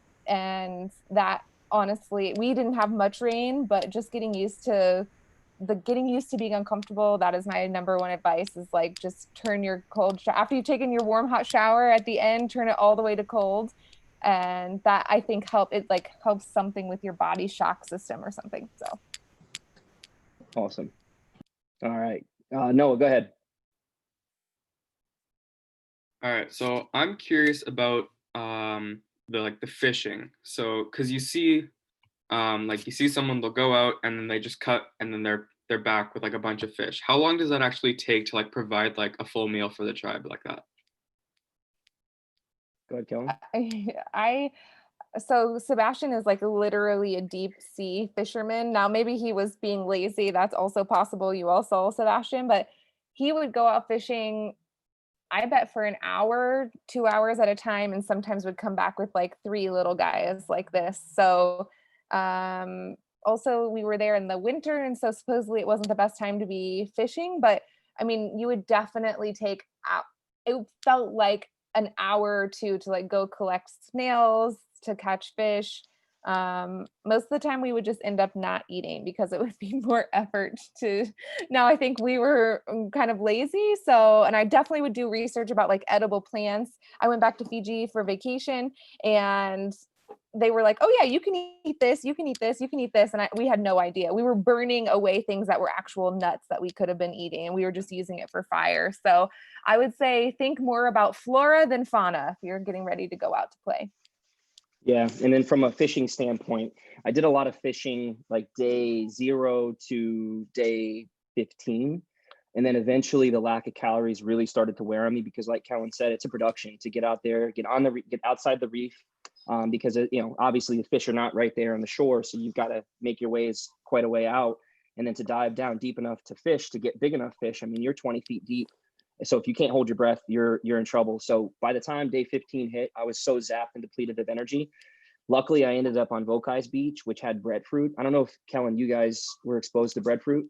C: that honestly, we didn't have much rain, but just getting used to being uncomfortable, that is my number one advice, is like just turn your after you've taken your warm hot shower at the end, turn it all the way to cold. And that I think helps something with your body shock system or something. So
B: Awesome. All right. Noah, go ahead.
H: All right, so I'm curious about the fishing. So because you see someone, they'll go out and then they just cut and then they're back with like a bunch of fish. How long does that actually take to like provide like a full meal for the tribe like that?
B: Go ahead, Kellyn.
C: So Sebastian is like literally a deep sea fisherman. Now maybe he was being lazy. That's also possible. You all saw Sebastian, but he would go out fishing, I bet, for an hour, 2 hours at a time, and sometimes would come back with like 3 little guys like this. So also we were there in the winter, and so supposedly it wasn't the best time to be fishing, but I mean, you would definitely take out, it felt like an hour or 2 to like go collect snails, to catch fish. Most of the time we would just end up not eating because it would be more effort to. Now I think we were kind of lazy, so, and I definitely would do research about like edible plants. I went back to Fiji for vacation and they were like, oh yeah, you can eat this, you can eat this, you can eat this, and we had no idea. We were burning away things that were actual nuts that we could have been eating, and we were just using it for fire. So I would say think more about flora than fauna if you're getting ready to go out to play.
B: Yeah, and then from a fishing standpoint, I did a lot of fishing like day 0 to day 15. And then eventually the lack of calories really started to wear on me because like Kellyn said, it's a production to get out there, get outside the reef, because obviously the fish are not right there on the shore. So you've got to make your ways quite a way out. And then to dive down deep enough to fish, to get big enough fish. I mean, you're 20 feet deep. So if you can't hold your breath, you're in trouble. So by the time day 15 hit, I was so zapped and depleted of energy. Luckily, I ended up on Vokai's Beach, which had breadfruit. I don't know if, Kellyn, you guys were exposed to breadfruit?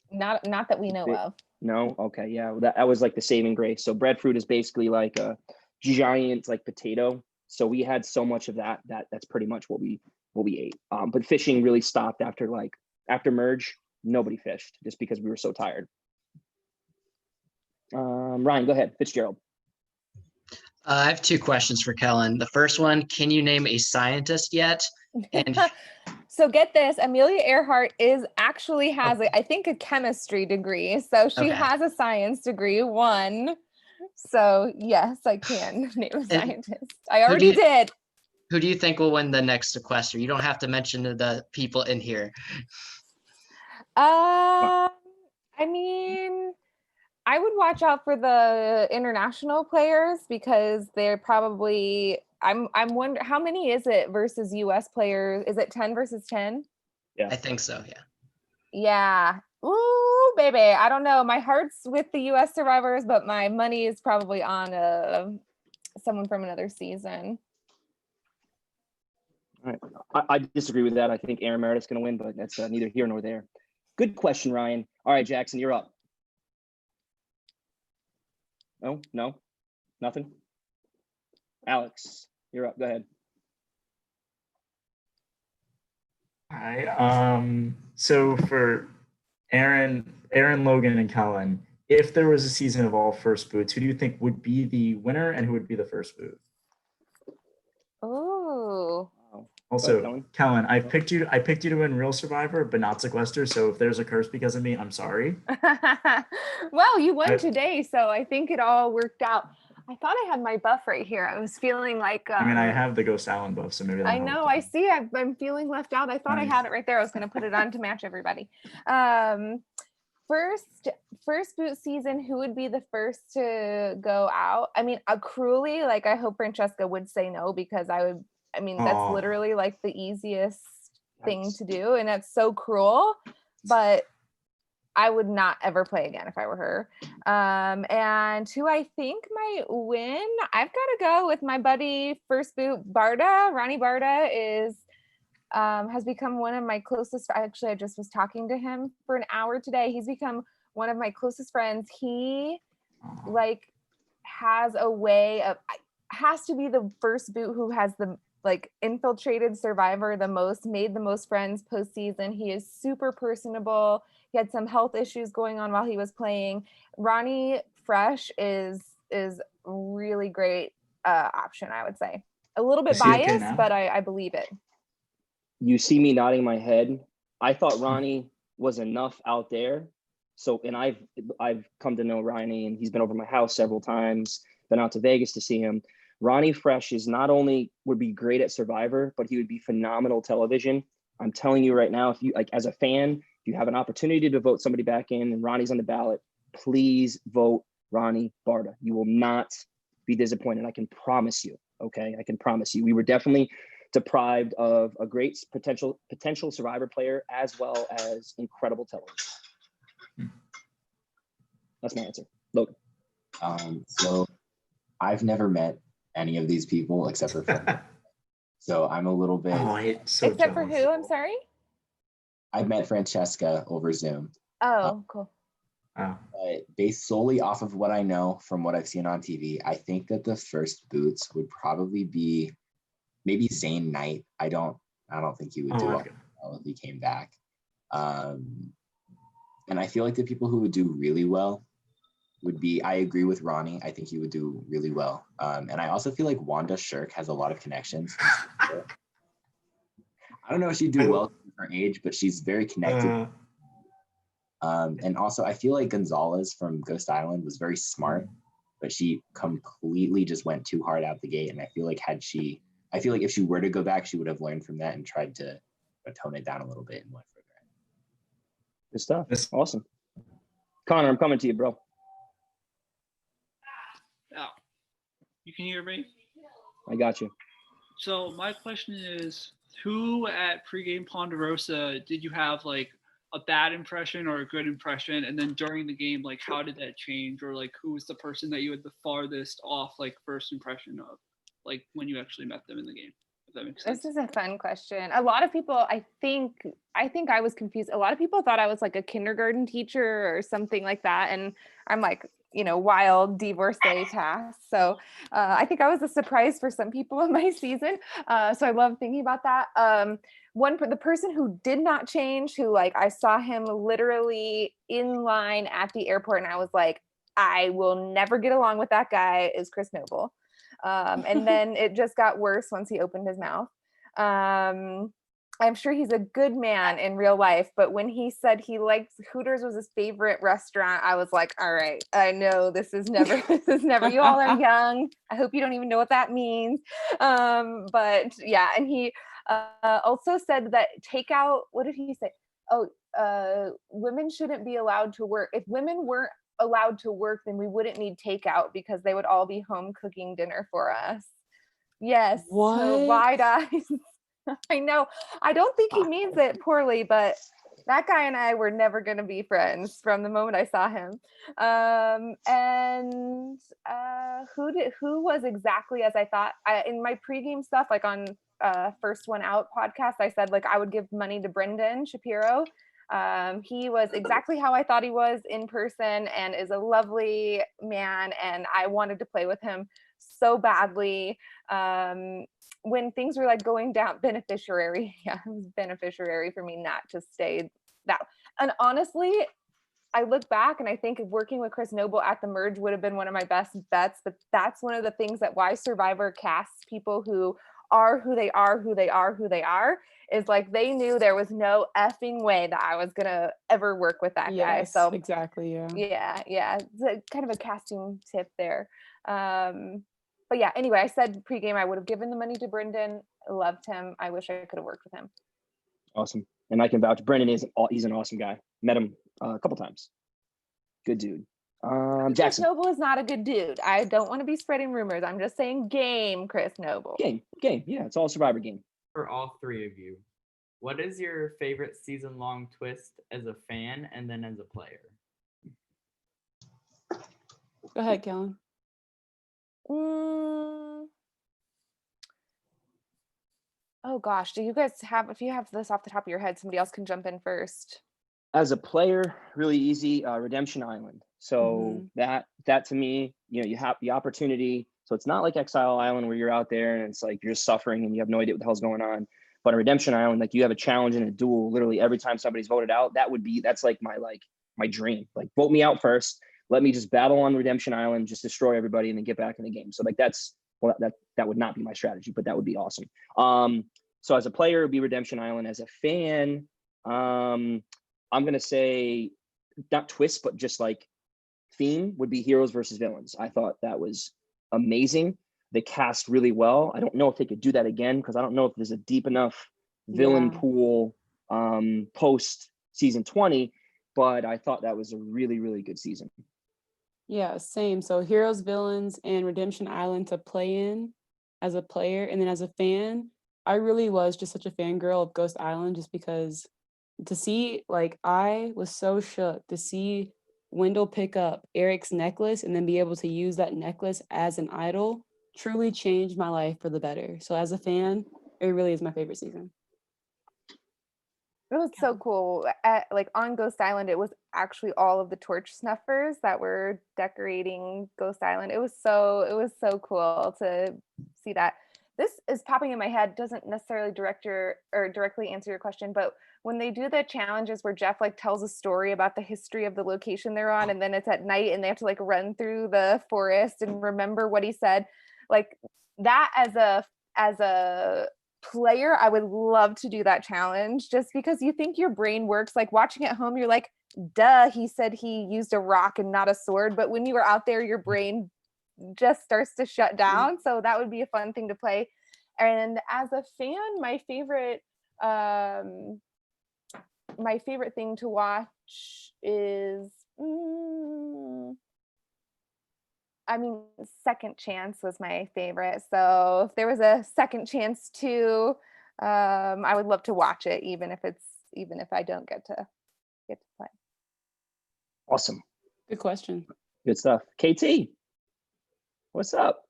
C: Not that we know of.
B: No? Okay, yeah. That was like the saving grace. So breadfruit is basically like a giant like potato. So we had so much of that's pretty much what we ate. But fishing really stopped after merge. Nobody fished just because we were so tired. Ryan, go ahead. Fitzgerald.
K: I have 2 questions for Kellyn. The first one, can you name a scientist yet? And
C: so get this, Amelia Earhart has I think a chemistry degree. So she has a science degree, 1. So yes, I can name a scientist. I already did.
K: Who do you think will win the next sequester? You don't have to mention the people in here.
C: I mean, I would watch out for the international players because they're probably, I'm wondering, how many is it versus US players? Is it 10 versus 10?
B: Yeah.
K: I think so, yeah.
C: Yeah. Ooh, baby. I don't know. My heart's with the US survivors, but my money is probably on someone from another season.
B: All right. I disagree with that. I think Aaron Meredith's going to win, but that's neither here nor there. Good question, Ryan. All right, Jackson, you're up. No, nothing. Alex, you're up. Go ahead.
L: Hi. So for Aaron, Logan, and Kellyn, if there was a season of all first boots, who do you think would be the winner and who would be the first boot?
C: Oh.
L: Also, Kellyn, I picked you to win Real Survivor, but not Sequester. So if there's a curse because of me, I'm sorry.
C: Well, you won today, so I think it all worked out. I thought I had my buff right here. I was feeling like.
L: I mean, I have the Ghost Island buff, so maybe.
C: I know. I see. I'm feeling left out. I thought I had it right there. I was going to put it on to match everybody. first boot season, who would be the first to go out? I mean, cruelly, like I hope Francesca would say no, because I mean, that's
L: Aw.
C: literally like the easiest thing to do, and that's so cruel, but I would not ever play again if I were her. And who I think might win, I've got to go with my buddy first boot Barda. Ronnie Barda has become one of my closest. Actually, I just was talking to him for an hour today. He's become one of my closest friends. He like has a way of, has to be the first boot who has the like infiltrated Survivor the most, made the most friends postseason. He is super personable. He had some health issues going on while he was playing. Ronnie Fresh is really great option, I would say. A little bit
L: Is he okay
C: biased,
L: now?
C: but I believe it.
B: You see me nodding my head. I thought Ronnie was enough out there. So, and I've come to know Ronnie, and he's been over my house several times, been out to Vegas to see him. Ronnie Fresh is not only would be great at Survivor, but he would be phenomenal television. I'm telling you right now, if you like, as a fan, if you have an opportunity to vote somebody back in and Ronnie's on the ballot, please vote Ronnie Barda. You will not be disappointed. I can promise you. Okay, I can promise you. We were definitely deprived of a great potential Survivor player as well as incredible television. That's my answer. Logan.
D: So I've never met any of these people except for Fred. So I'm a little bit.
L: Oh, it's so
C: Except for
L: jealous.
C: who? I'm sorry.
D: I met Francesca over Zoom.
C: Oh, cool.
L: Wow.
D: But based solely off of what I know from what I've seen on TV, I think that the first boots would probably be maybe Zane Knight. I don't think he would do well if he came back. And I feel like the people who would do really well would be, I agree with Ronnie. I think he would do really well. And I also feel like Wanda Shirk has a lot of connections. I don't know if she'd do well for her age, but she's very connected. And also I feel like Gonzalez from Ghost Island was very smart, but she completely just went too hard out the gate. And I feel like if she were to go back, she would have learned from that and tried to tone it down a little bit and went further.
B: Good stuff. Awesome. Connor, I'm coming to you, bro.
M: Oh, you can hear me?
B: I got you.
M: So my question is, who at pregame Ponderosa did you have like a bad impression or a good impression? And then during the game, like how did that change? Or like who was the person that you had the farthest off like first impression of, like when you actually met them in the game? If that makes sense.
C: This is a fun question. A lot of people, I think I was confused. A lot of people thought I was like a kindergarten teacher or something like that. And I'm like, wild divorcee past. So I think I was a surprise for some people in my season. So I love thinking about that. The person who did not change, who like I saw him literally in line at the airport and I was like, I will never get along with that guy, is Chris Noble. And then it just got worse once he opened his mouth. I'm sure he's a good man in real life, but when he said he liked Hooters was his favorite restaurant, I was like, all right, I know this is never, you all are young. I hope you don't even know what that means. But yeah, and he also said that takeout, what did he say? Women shouldn't be allowed to work. If women weren't allowed to work, then we wouldn't need takeout because they would all be home cooking dinner for us. Yes. So wide eyes. I know. I don't think he means it poorly, but that guy and I were never going to be friends from the moment I saw him. Who was exactly as I thought? In my pregame stuff, like on First One Out podcast, I said like I would give money to Brendan Shapiro. He was exactly how I thought he was in person and is a lovely man, and I wanted to play with him so badly. When things were like going down, beneficiary for me not to stay that. And honestly, I look back and I think working with Chris Noble at the merge would have been one of my best bets, but that's one of the things that why Survivor casts people who are who they are, is like they knew there was no effing way that I was gonna ever work with that guy. So
A: exactly.
C: Yeah. It's a, kind of a casting tip there. But yeah, anyway, I said pregame I would have given the money to Brendan. Loved him. I wish I could have worked with him.
B: Awesome. And I can vouch. Brendan he's an awesome guy. Met him a couple times. Good dude.
C: Chris
B: Jackson.
C: Noble is not a good dude. I don't want to be spreading rumors. I'm just saying game, Chris Noble.
B: Game. Yeah, it's all a Survivor game.
N: For all three of you, what is your favorite season-long twist as a fan and then as a player?
A: Go ahead, Kellyn.
C: Oh gosh, do you guys have, if you have this off the top of your head, somebody else can jump in first.
B: As a player, really easy, Redemption Island. So that to me, you have the opportunity. So it's not like Exile Island where you're out there and it's like you're suffering and you have no idea what the hell's going on. But a Redemption Island, like you have a challenge in a duel literally every time somebody's voted out. That's like my dream. Like vote me out first. Let me just battle on Redemption Island, just destroy everybody and then get back in the game. So like that would not be my strategy, but that would be awesome. So as a player, it would be Redemption Island. As a fan, I'm gonna say not twist, but just like theme would be heroes versus villains. I thought that was amazing. They cast really well. I don't know if they could do that again because I don't know if there's a deep enough villain pool post season 20, but I thought that was a really, really good season.
A: Yeah, same. So heroes, villains, and Redemption Island to play in as a player. And then as a fan, I really was just such a fangirl of Ghost Island just because to see, like, I was so shook to see Wendell pick up Eric's necklace and then be able to use that necklace as an idol truly changed my life for the better. So as a fan, it really is my favorite season.
C: It was so cool. Like on Ghost Island, it was actually all of the torch snuffers that were decorating Ghost Island. It was so cool to see that. This is popping in my head, doesn't necessarily directly answer your question, but when they do the challenges where Jeff like tells a story about the history of the location they're on, and then it's at night and they have to like run through the forest and remember what he said, like that as a player, I would love to do that challenge just because you think your brain works. Like watching at home, you're like, duh, he said he used a rock and not a sword. But when you were out there, your brain just starts to shut down. So that would be a fun thing to play. And as a fan, my favorite thing to watch is Second Chance was my favorite. So if there was a Second Chance too, I would love to watch it, even if I don't get to play.
B: Awesome.
A: Good question.
B: Good stuff. KT, what's up?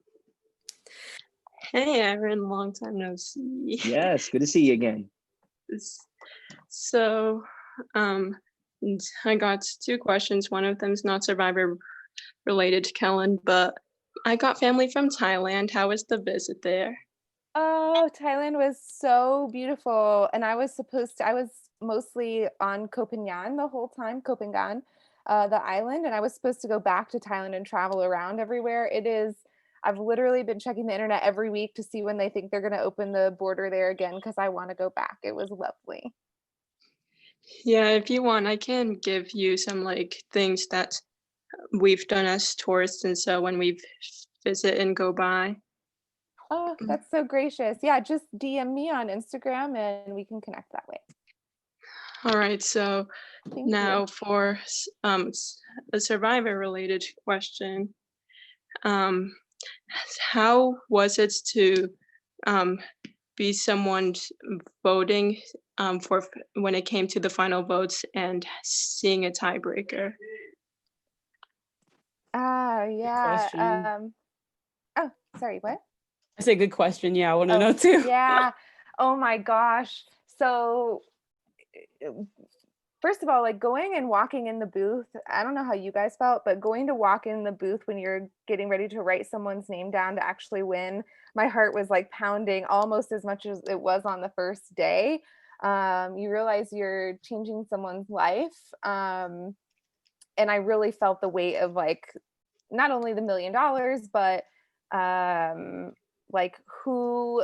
O: Hey, Aaron, long time no see.
B: Yes, good to see you again.
O: So, I got two questions. One of them is not Survivor related to Kellyn, but I got family from Thailand. How was the visit there?
C: Oh, Thailand was so beautiful. And I was mostly on Koh Phangan the whole time, Koh Phangan, the island. And I was supposed to go back to Thailand and travel around everywhere. I've literally been checking the internet every week to see when they think they're going to open the border there again, because I want to go back. It was lovely.
O: Yeah, if you want, I can give you some like things that we've done as tourists and so when we visit and go by.
C: Oh, that's so gracious. Yeah, just DM me on Instagram and we can connect that way.
O: All right, so
C: Thank
O: now
C: you.
O: for a Survivor related question. How was it to be someone voting for when it came to the final votes and seeing a tiebreaker?
C: Yeah. Oh, sorry, what?
A: I say good question. Yeah, I want to know too.
C: Yeah. Oh my gosh. So first of all, like going and walking in the booth, I don't know how you guys felt, but going to walk in the booth when you're getting ready to write someone's name down to actually win, my heart was like pounding almost as much as it was on the first day. You realize you're changing someone's life. And I really felt the weight of like, not only the $1 million, but like who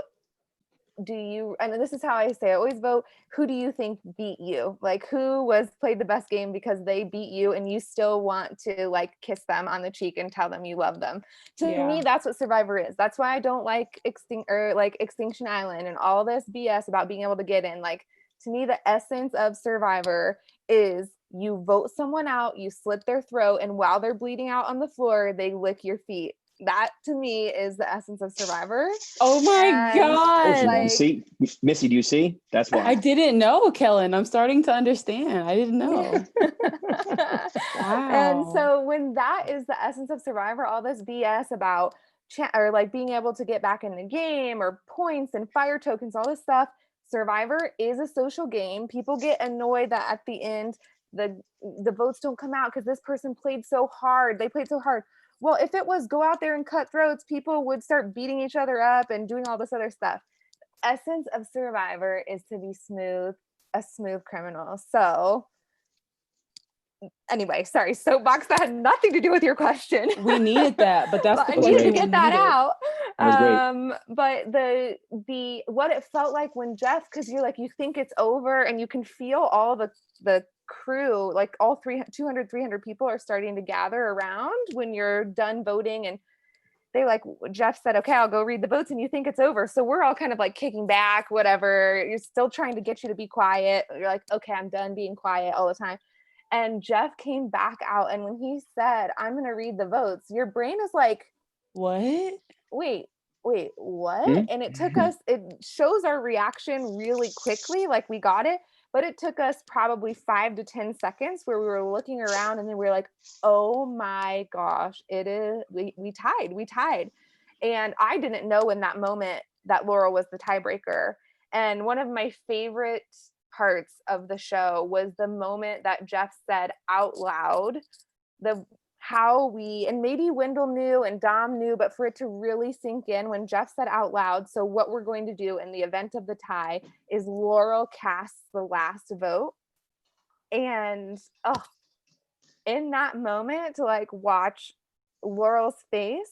C: do you, and this is how I say I always vote, who do you think beat you? Like who played the best game because they beat you and you still want to like kiss them on the cheek and tell them you love them. To me, that's what Survivor is. That's why I don't like Extinction Island and all this BS about being able to get in. Like To me, the essence of Survivor is you vote someone out, you slit their throat, and while they're bleeding out on the floor, they lick your feet. That to me is the essence of Survivor.
A: Oh my
C: And,
A: God.
C: like,
B: See, Missy, do you see? That's why.
A: I didn't know, Kellyn. I'm starting to understand. I didn't know.
C: And
A: Wow.
C: so when that is the essence of Survivor, all this BS about or like being able to get back in the game or points and fire tokens, all this stuff, Survivor is a social game. People get annoyed that at the end the votes don't come out because this person played so hard. They played so hard. Well, if it was go out there and cut throats, people would start beating each other up and doing all this other stuff. Essence of Survivor is to be smooth, a smooth criminal. So anyway, sorry, soapbox, that had nothing to do with your question.
A: We needed that, but that's the
C: I needed to
A: question we
C: get that
A: needed.
C: out.
B: That was great.
C: But the what it felt like when Jeff, because you're like, you think it's over and you can feel all the crew, like all 200, 300 people are starting to gather around when you're done voting, and they like, Jeff said, okay, I'll go read the votes, and you think it's over. So we're all kind of like kicking back, whatever. You're still trying to get you to be quiet. You're like, okay, I'm done being quiet all the time. And Jeff came back out, and when he said, I'm going to read the votes, your brain is like,
A: what?
C: Wait, what? And it took us, it shows our reaction really quickly, like we got it, but it took us probably 5 to 10 seconds where we were looking around, and then we were like, oh my gosh, it is, we tied. And I didn't know in that moment that Laurel was the tiebreaker. And one of my favorite parts of the show was the moment that Jeff said out loud how we, and maybe Wendell knew and Dom knew, but for it to really sink in when Jeff said out loud, so what we're going to do in the event of the tie is Laurel casts the last vote. And in that moment, to like watch Laurel's face,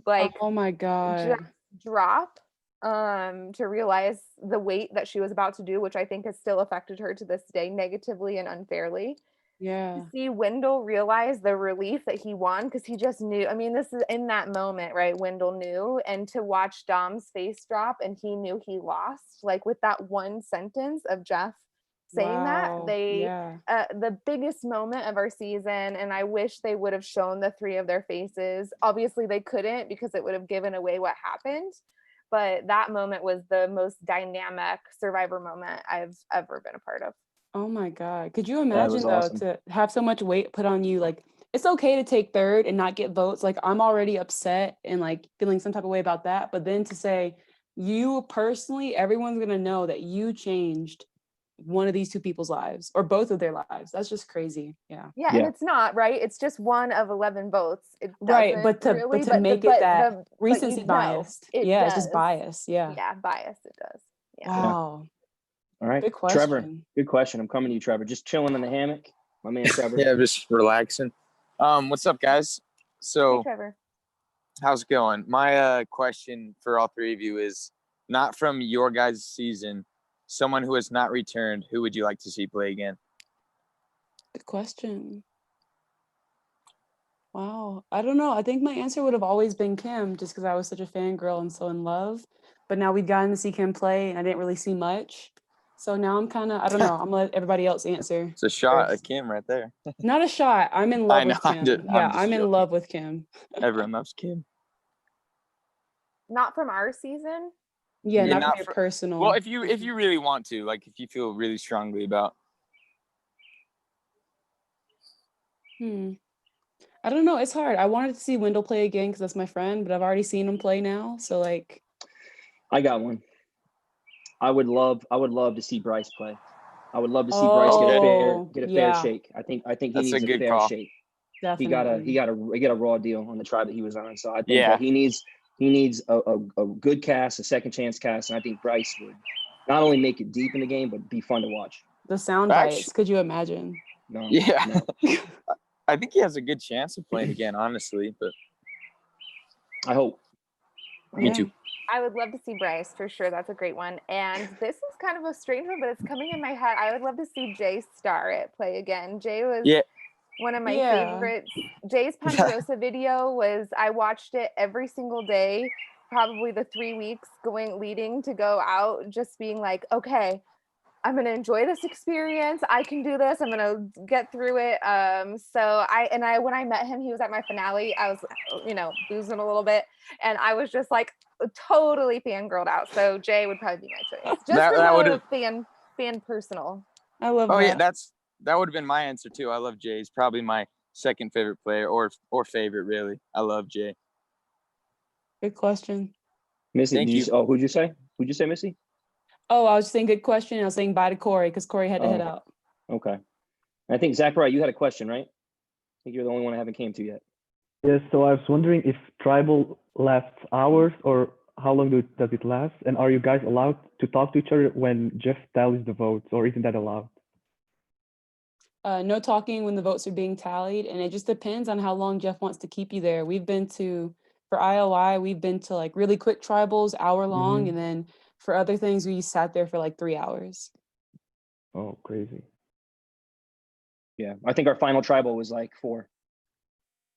C: like,
A: oh my God,
C: just drop, to realize the weight that she was about to do, which I think has still affected her to this day negatively and unfairly.
A: Yeah.
C: To see Wendell realize the relief that he won, because he just knew. I mean, this is in that moment, right? Wendell knew, and to watch Dom's face drop and he knew he lost, like with that one sentence of Jeff saying that, the biggest moment of our season. And I wish they would have shown the three of their faces. Obviously they couldn't, because it would have given away what happened. But that moment was the most dynamic Survivor moment I've ever been a part of.
A: Oh my God. Could you imagine though,
B: awesome.
A: to have so much weight put on you? Like, it's okay to take third and not get votes. Like, I'm already upset and like feeling some type of way about that. But then to say, you personally, everyone's going to know that you changed one of these two people's lives or both of their lives. That's just crazy. Yeah.
C: And it's not, right? It's just one of 11 votes. It
A: right. But to,
C: really,
A: but to make it that recency
C: you know,
A: biased.
C: it
A: Yeah.
C: does.
A: It's just bias. Yeah.
C: Yeah. Bias. It does. Yeah.
A: Wow.
B: All right.
A: Good question.
B: Trevor, good question. I'm coming to you, Trevor. Just chilling in the hammock. My man, Trevor.
F: Yeah, just relaxing. What's up, guys? So,
C: hey, Trevor.
F: How's it going? My question for all three of you is not from your guys' season. Someone who has not returned, who would you like to see play again?
A: Good question. Wow. I don't know. I think my answer would have always been Kim, just because I was such a fangirl and so in love. But now we've gotten to see Kim play, and I didn't really see much. So now I'm kind of, I don't know. I'm gonna let everybody else answer.
F: It's a shot at Kim right there.
A: Not a shot. I'm in love with Kim. I'm in
F: joking.
A: love with Kim.
F: Everyone loves Kim.
C: Not from our season?
A: Yeah, not from your personal.
F: Well, if you really want to, like if you feel really strongly about.
A: I don't know. It's hard. I wanted to see Wendell play again because that's my friend, but I've already seen him play now. So like,
B: I got one. I would love to see Bryce play. I would love to see Bryce get a fair shake. I think he
F: That's
B: needs
F: a good
B: fair
F: call.
B: shake.
A: Definitely.
B: He got a raw deal on the tribe that he was on. So I think that he needs a good cast, a second chance cast, and I think Bryce would not only make it deep in the game, but be fun to watch.
A: The sound bites, could you imagine?
B: No.
F: Yeah. No. I think he has a good chance of playing again, honestly, but
B: I hope.
F: Me too.
C: I would love to see Bryce for sure. That's a great one. And this is kind of a strange one, but it's coming in my head. I would love to see Jay Starrett play again. Jay was one of my favorites. Jay's Ponderosa video was, I watched it every single day, probably the 3 weeks leading to go out, just being like, okay, I'm gonna enjoy this experience. I can do this. I'm gonna get through it. When I met him, he was at my finale. I was, boozing a little bit, and I was just like totally fangirled out. So Jay would probably be my choice, just
F: That
C: for
F: that would
C: the
F: have.
C: fan personal.
A: I love
F: Oh yeah,
A: that.
F: that would have been my answer too. I love Jay. He's probably my second favorite player, or favorite really. I love Jay.
A: Good question.
B: Missy,
F: Thank
B: did
F: you.
B: you? Oh, who'd you say? Who'd you say, Missy?
A: Oh, I was saying good question. I was saying bye to Corey because Corey had to head
B: Oh,
A: out.
B: okay. I think Zach, right? You had a question, right? I think you're the only one I haven't came to yet.
G: Yes, so I was wondering if tribal lasts hours or how long does it last? And are you guys allowed to talk to each other when Jeff tallies the votes, or isn't that allowed?
A: No talking when the votes are being tallied, and it just depends on how long Jeff wants to keep you there. For IOI, we've been to like really quick tribals, hour long, and then for other things, we sat there for like 3 hours.
G: Oh, crazy.
B: Yeah, I think our final tribal was like 4.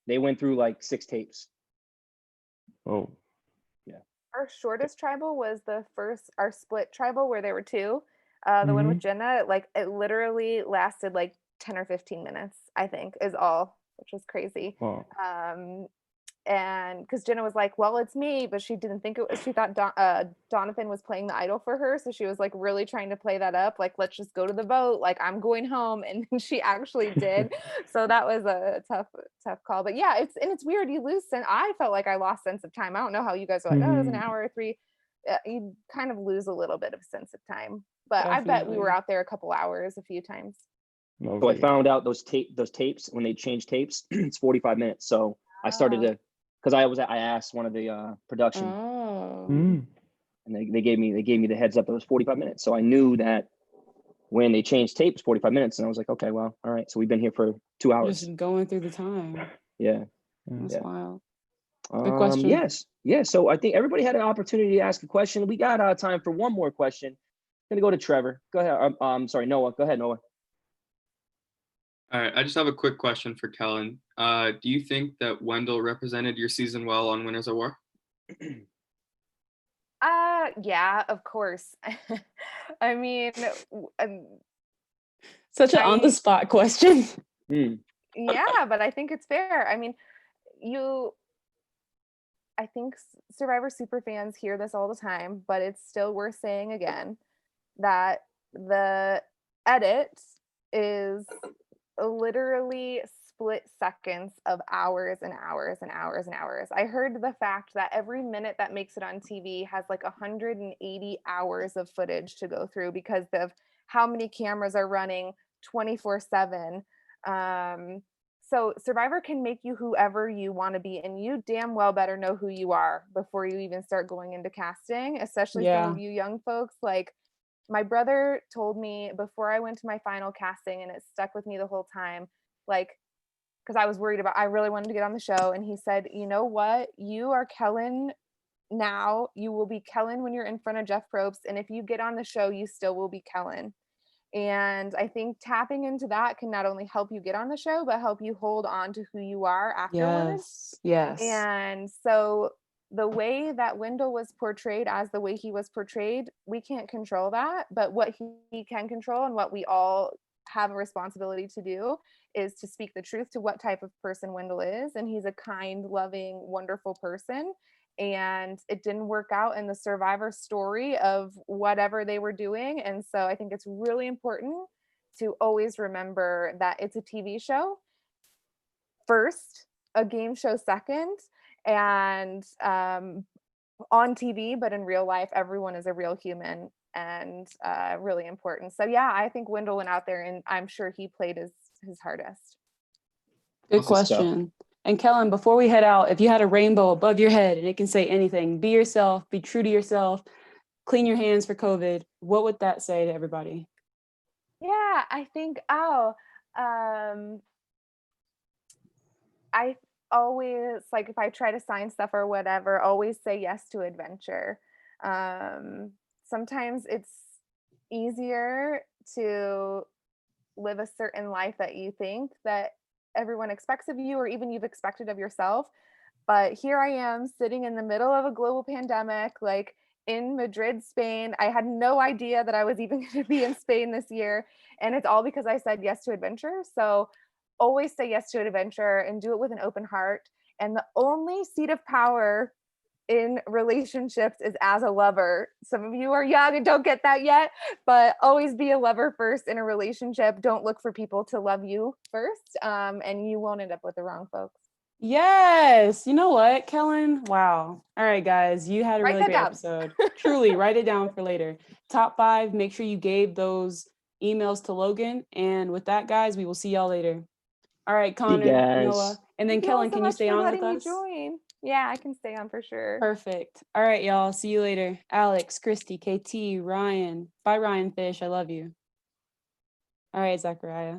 B: They went through like 6 tapes.
G: Oh.
B: Yeah.
C: Our shortest tribal was our split tribal where there were 2. The one with Jenna, like it literally lasted like 10 or 15 minutes, I think, is all, which was crazy.
G: Wow.
C: And because Jenna was like, well, it's me, but she didn't think it was, she thought Donathan was playing the idol for her. So she was like really trying to play that up. Like, let's just go to the vote. Like, I'm going home. And she actually did. So that was a tough call. But yeah, it's weird. You lose sense. I felt like I lost sense of time. I don't know how you guys are like, oh, it was an hour or 3. You kind of lose a little bit of sense of time. But I bet we were
A: Definitely.
C: out there a couple hours a few times.
B: So I found out those tapes when they changed tapes, it's 45 minutes. So I started to, because I asked one of the production,
A: Oh.
B: and they gave me the heads up that it was 45 minutes. So I knew that when they changed tapes, 45 minutes, and I was like, okay, well, all right. So we've been here for 2 hours.
A: Just going through the time.
B: Yeah.
A: That's
B: Yeah.
A: wild. Good question.
B: Yes. Yeah. So I think everybody had an opportunity to ask a question. We got time for one more question. Gonna go to Trevor. Go ahead. Sorry, Noah. Go ahead, Noah.
H: All right, I just have a quick question for Kellyn. Do you think that Wendell represented your season well on Winners at War?
C: Yeah, of course. I mean,
A: Such an on the spot question.
C: Yeah, but I think it's fair. I mean, I think Survivor super fans hear this all the time, but it's still worth saying again that the edit is literally split seconds of hours and hours and hours and hours. I heard the fact that every minute that makes it on TV has like 180 hours of footage to go through because of how many cameras are running 24/7. So Survivor can make you whoever you want to be, and you damn well better know who you are before you even start going into casting, especially some of you young folks. Like, my brother told me before I went to my final casting, and it stuck with me the whole time, like, because I really wanted to get on the show, and he said, you know what, you are Kellyn now, you will be Kellyn when you're in front of Jeff Probst, and if you get on the show, you still will be Kellyn. And I think tapping into that can not only help you get on the show, but help you hold on to who you are afterwards.
A: Yes.
C: And so the way that Wendell was portrayed as the way he was portrayed, we can't control that. But what he can control and what we all have a responsibility to do is to speak the truth to what type of person Wendell is. And he's a kind, loving, wonderful person. And it didn't work out in the Survivor story of whatever they were doing. And so I think it's really important to always remember that it's a TV show first, a game show second, and on TV, but in real life, everyone is a real human and really important. So yeah, I think Wendell went out there and I'm sure he played his hardest.
A: Good question. And Kellyn, before we head out, if you had a rainbow above your head and it can say anything, be yourself, be true to yourself, clean your hands for COVID, what would that say to everybody?
C: Yeah, I think, I always, like, if I try to sign stuff or whatever, always say yes to adventure. Sometimes it's easier to live a certain life that you think that everyone expects of you or even you've expected of yourself. But here I am sitting in the middle of a global pandemic, like in Madrid, Spain. I had no idea that I was even going to be in Spain this year. And it's all because I said yes to adventure. So always say yes to an adventure and do it with an open heart. And the only seat of power in relationships is as a lover. Some of you are young and don't get that yet, but always be a lover first in a relationship. Don't look for people to love you first, and you won't end up with the wrong folks.
A: Yes. You know what, Kellyn? Wow. All right, guys, you had a
C: Write
A: really
C: that
A: great
C: down.
A: episode. Truly, write it down for later. Top 5, make sure you gave those emails to Logan. And with that, guys, we will see y'all later. All right, Connor,
B: guys.
A: Noah, and then
C: Thank you all
A: Kellyn,
C: so
A: can you
C: much
A: stay
C: for
A: on with
C: letting me
A: us?
C: join. Yeah, I can stay on for sure.
A: Perfect. All right, y'all. See you later. Alex, Christy, KT, Ryan. Bye, Ryan Fish. I love you. All right, Zachariah.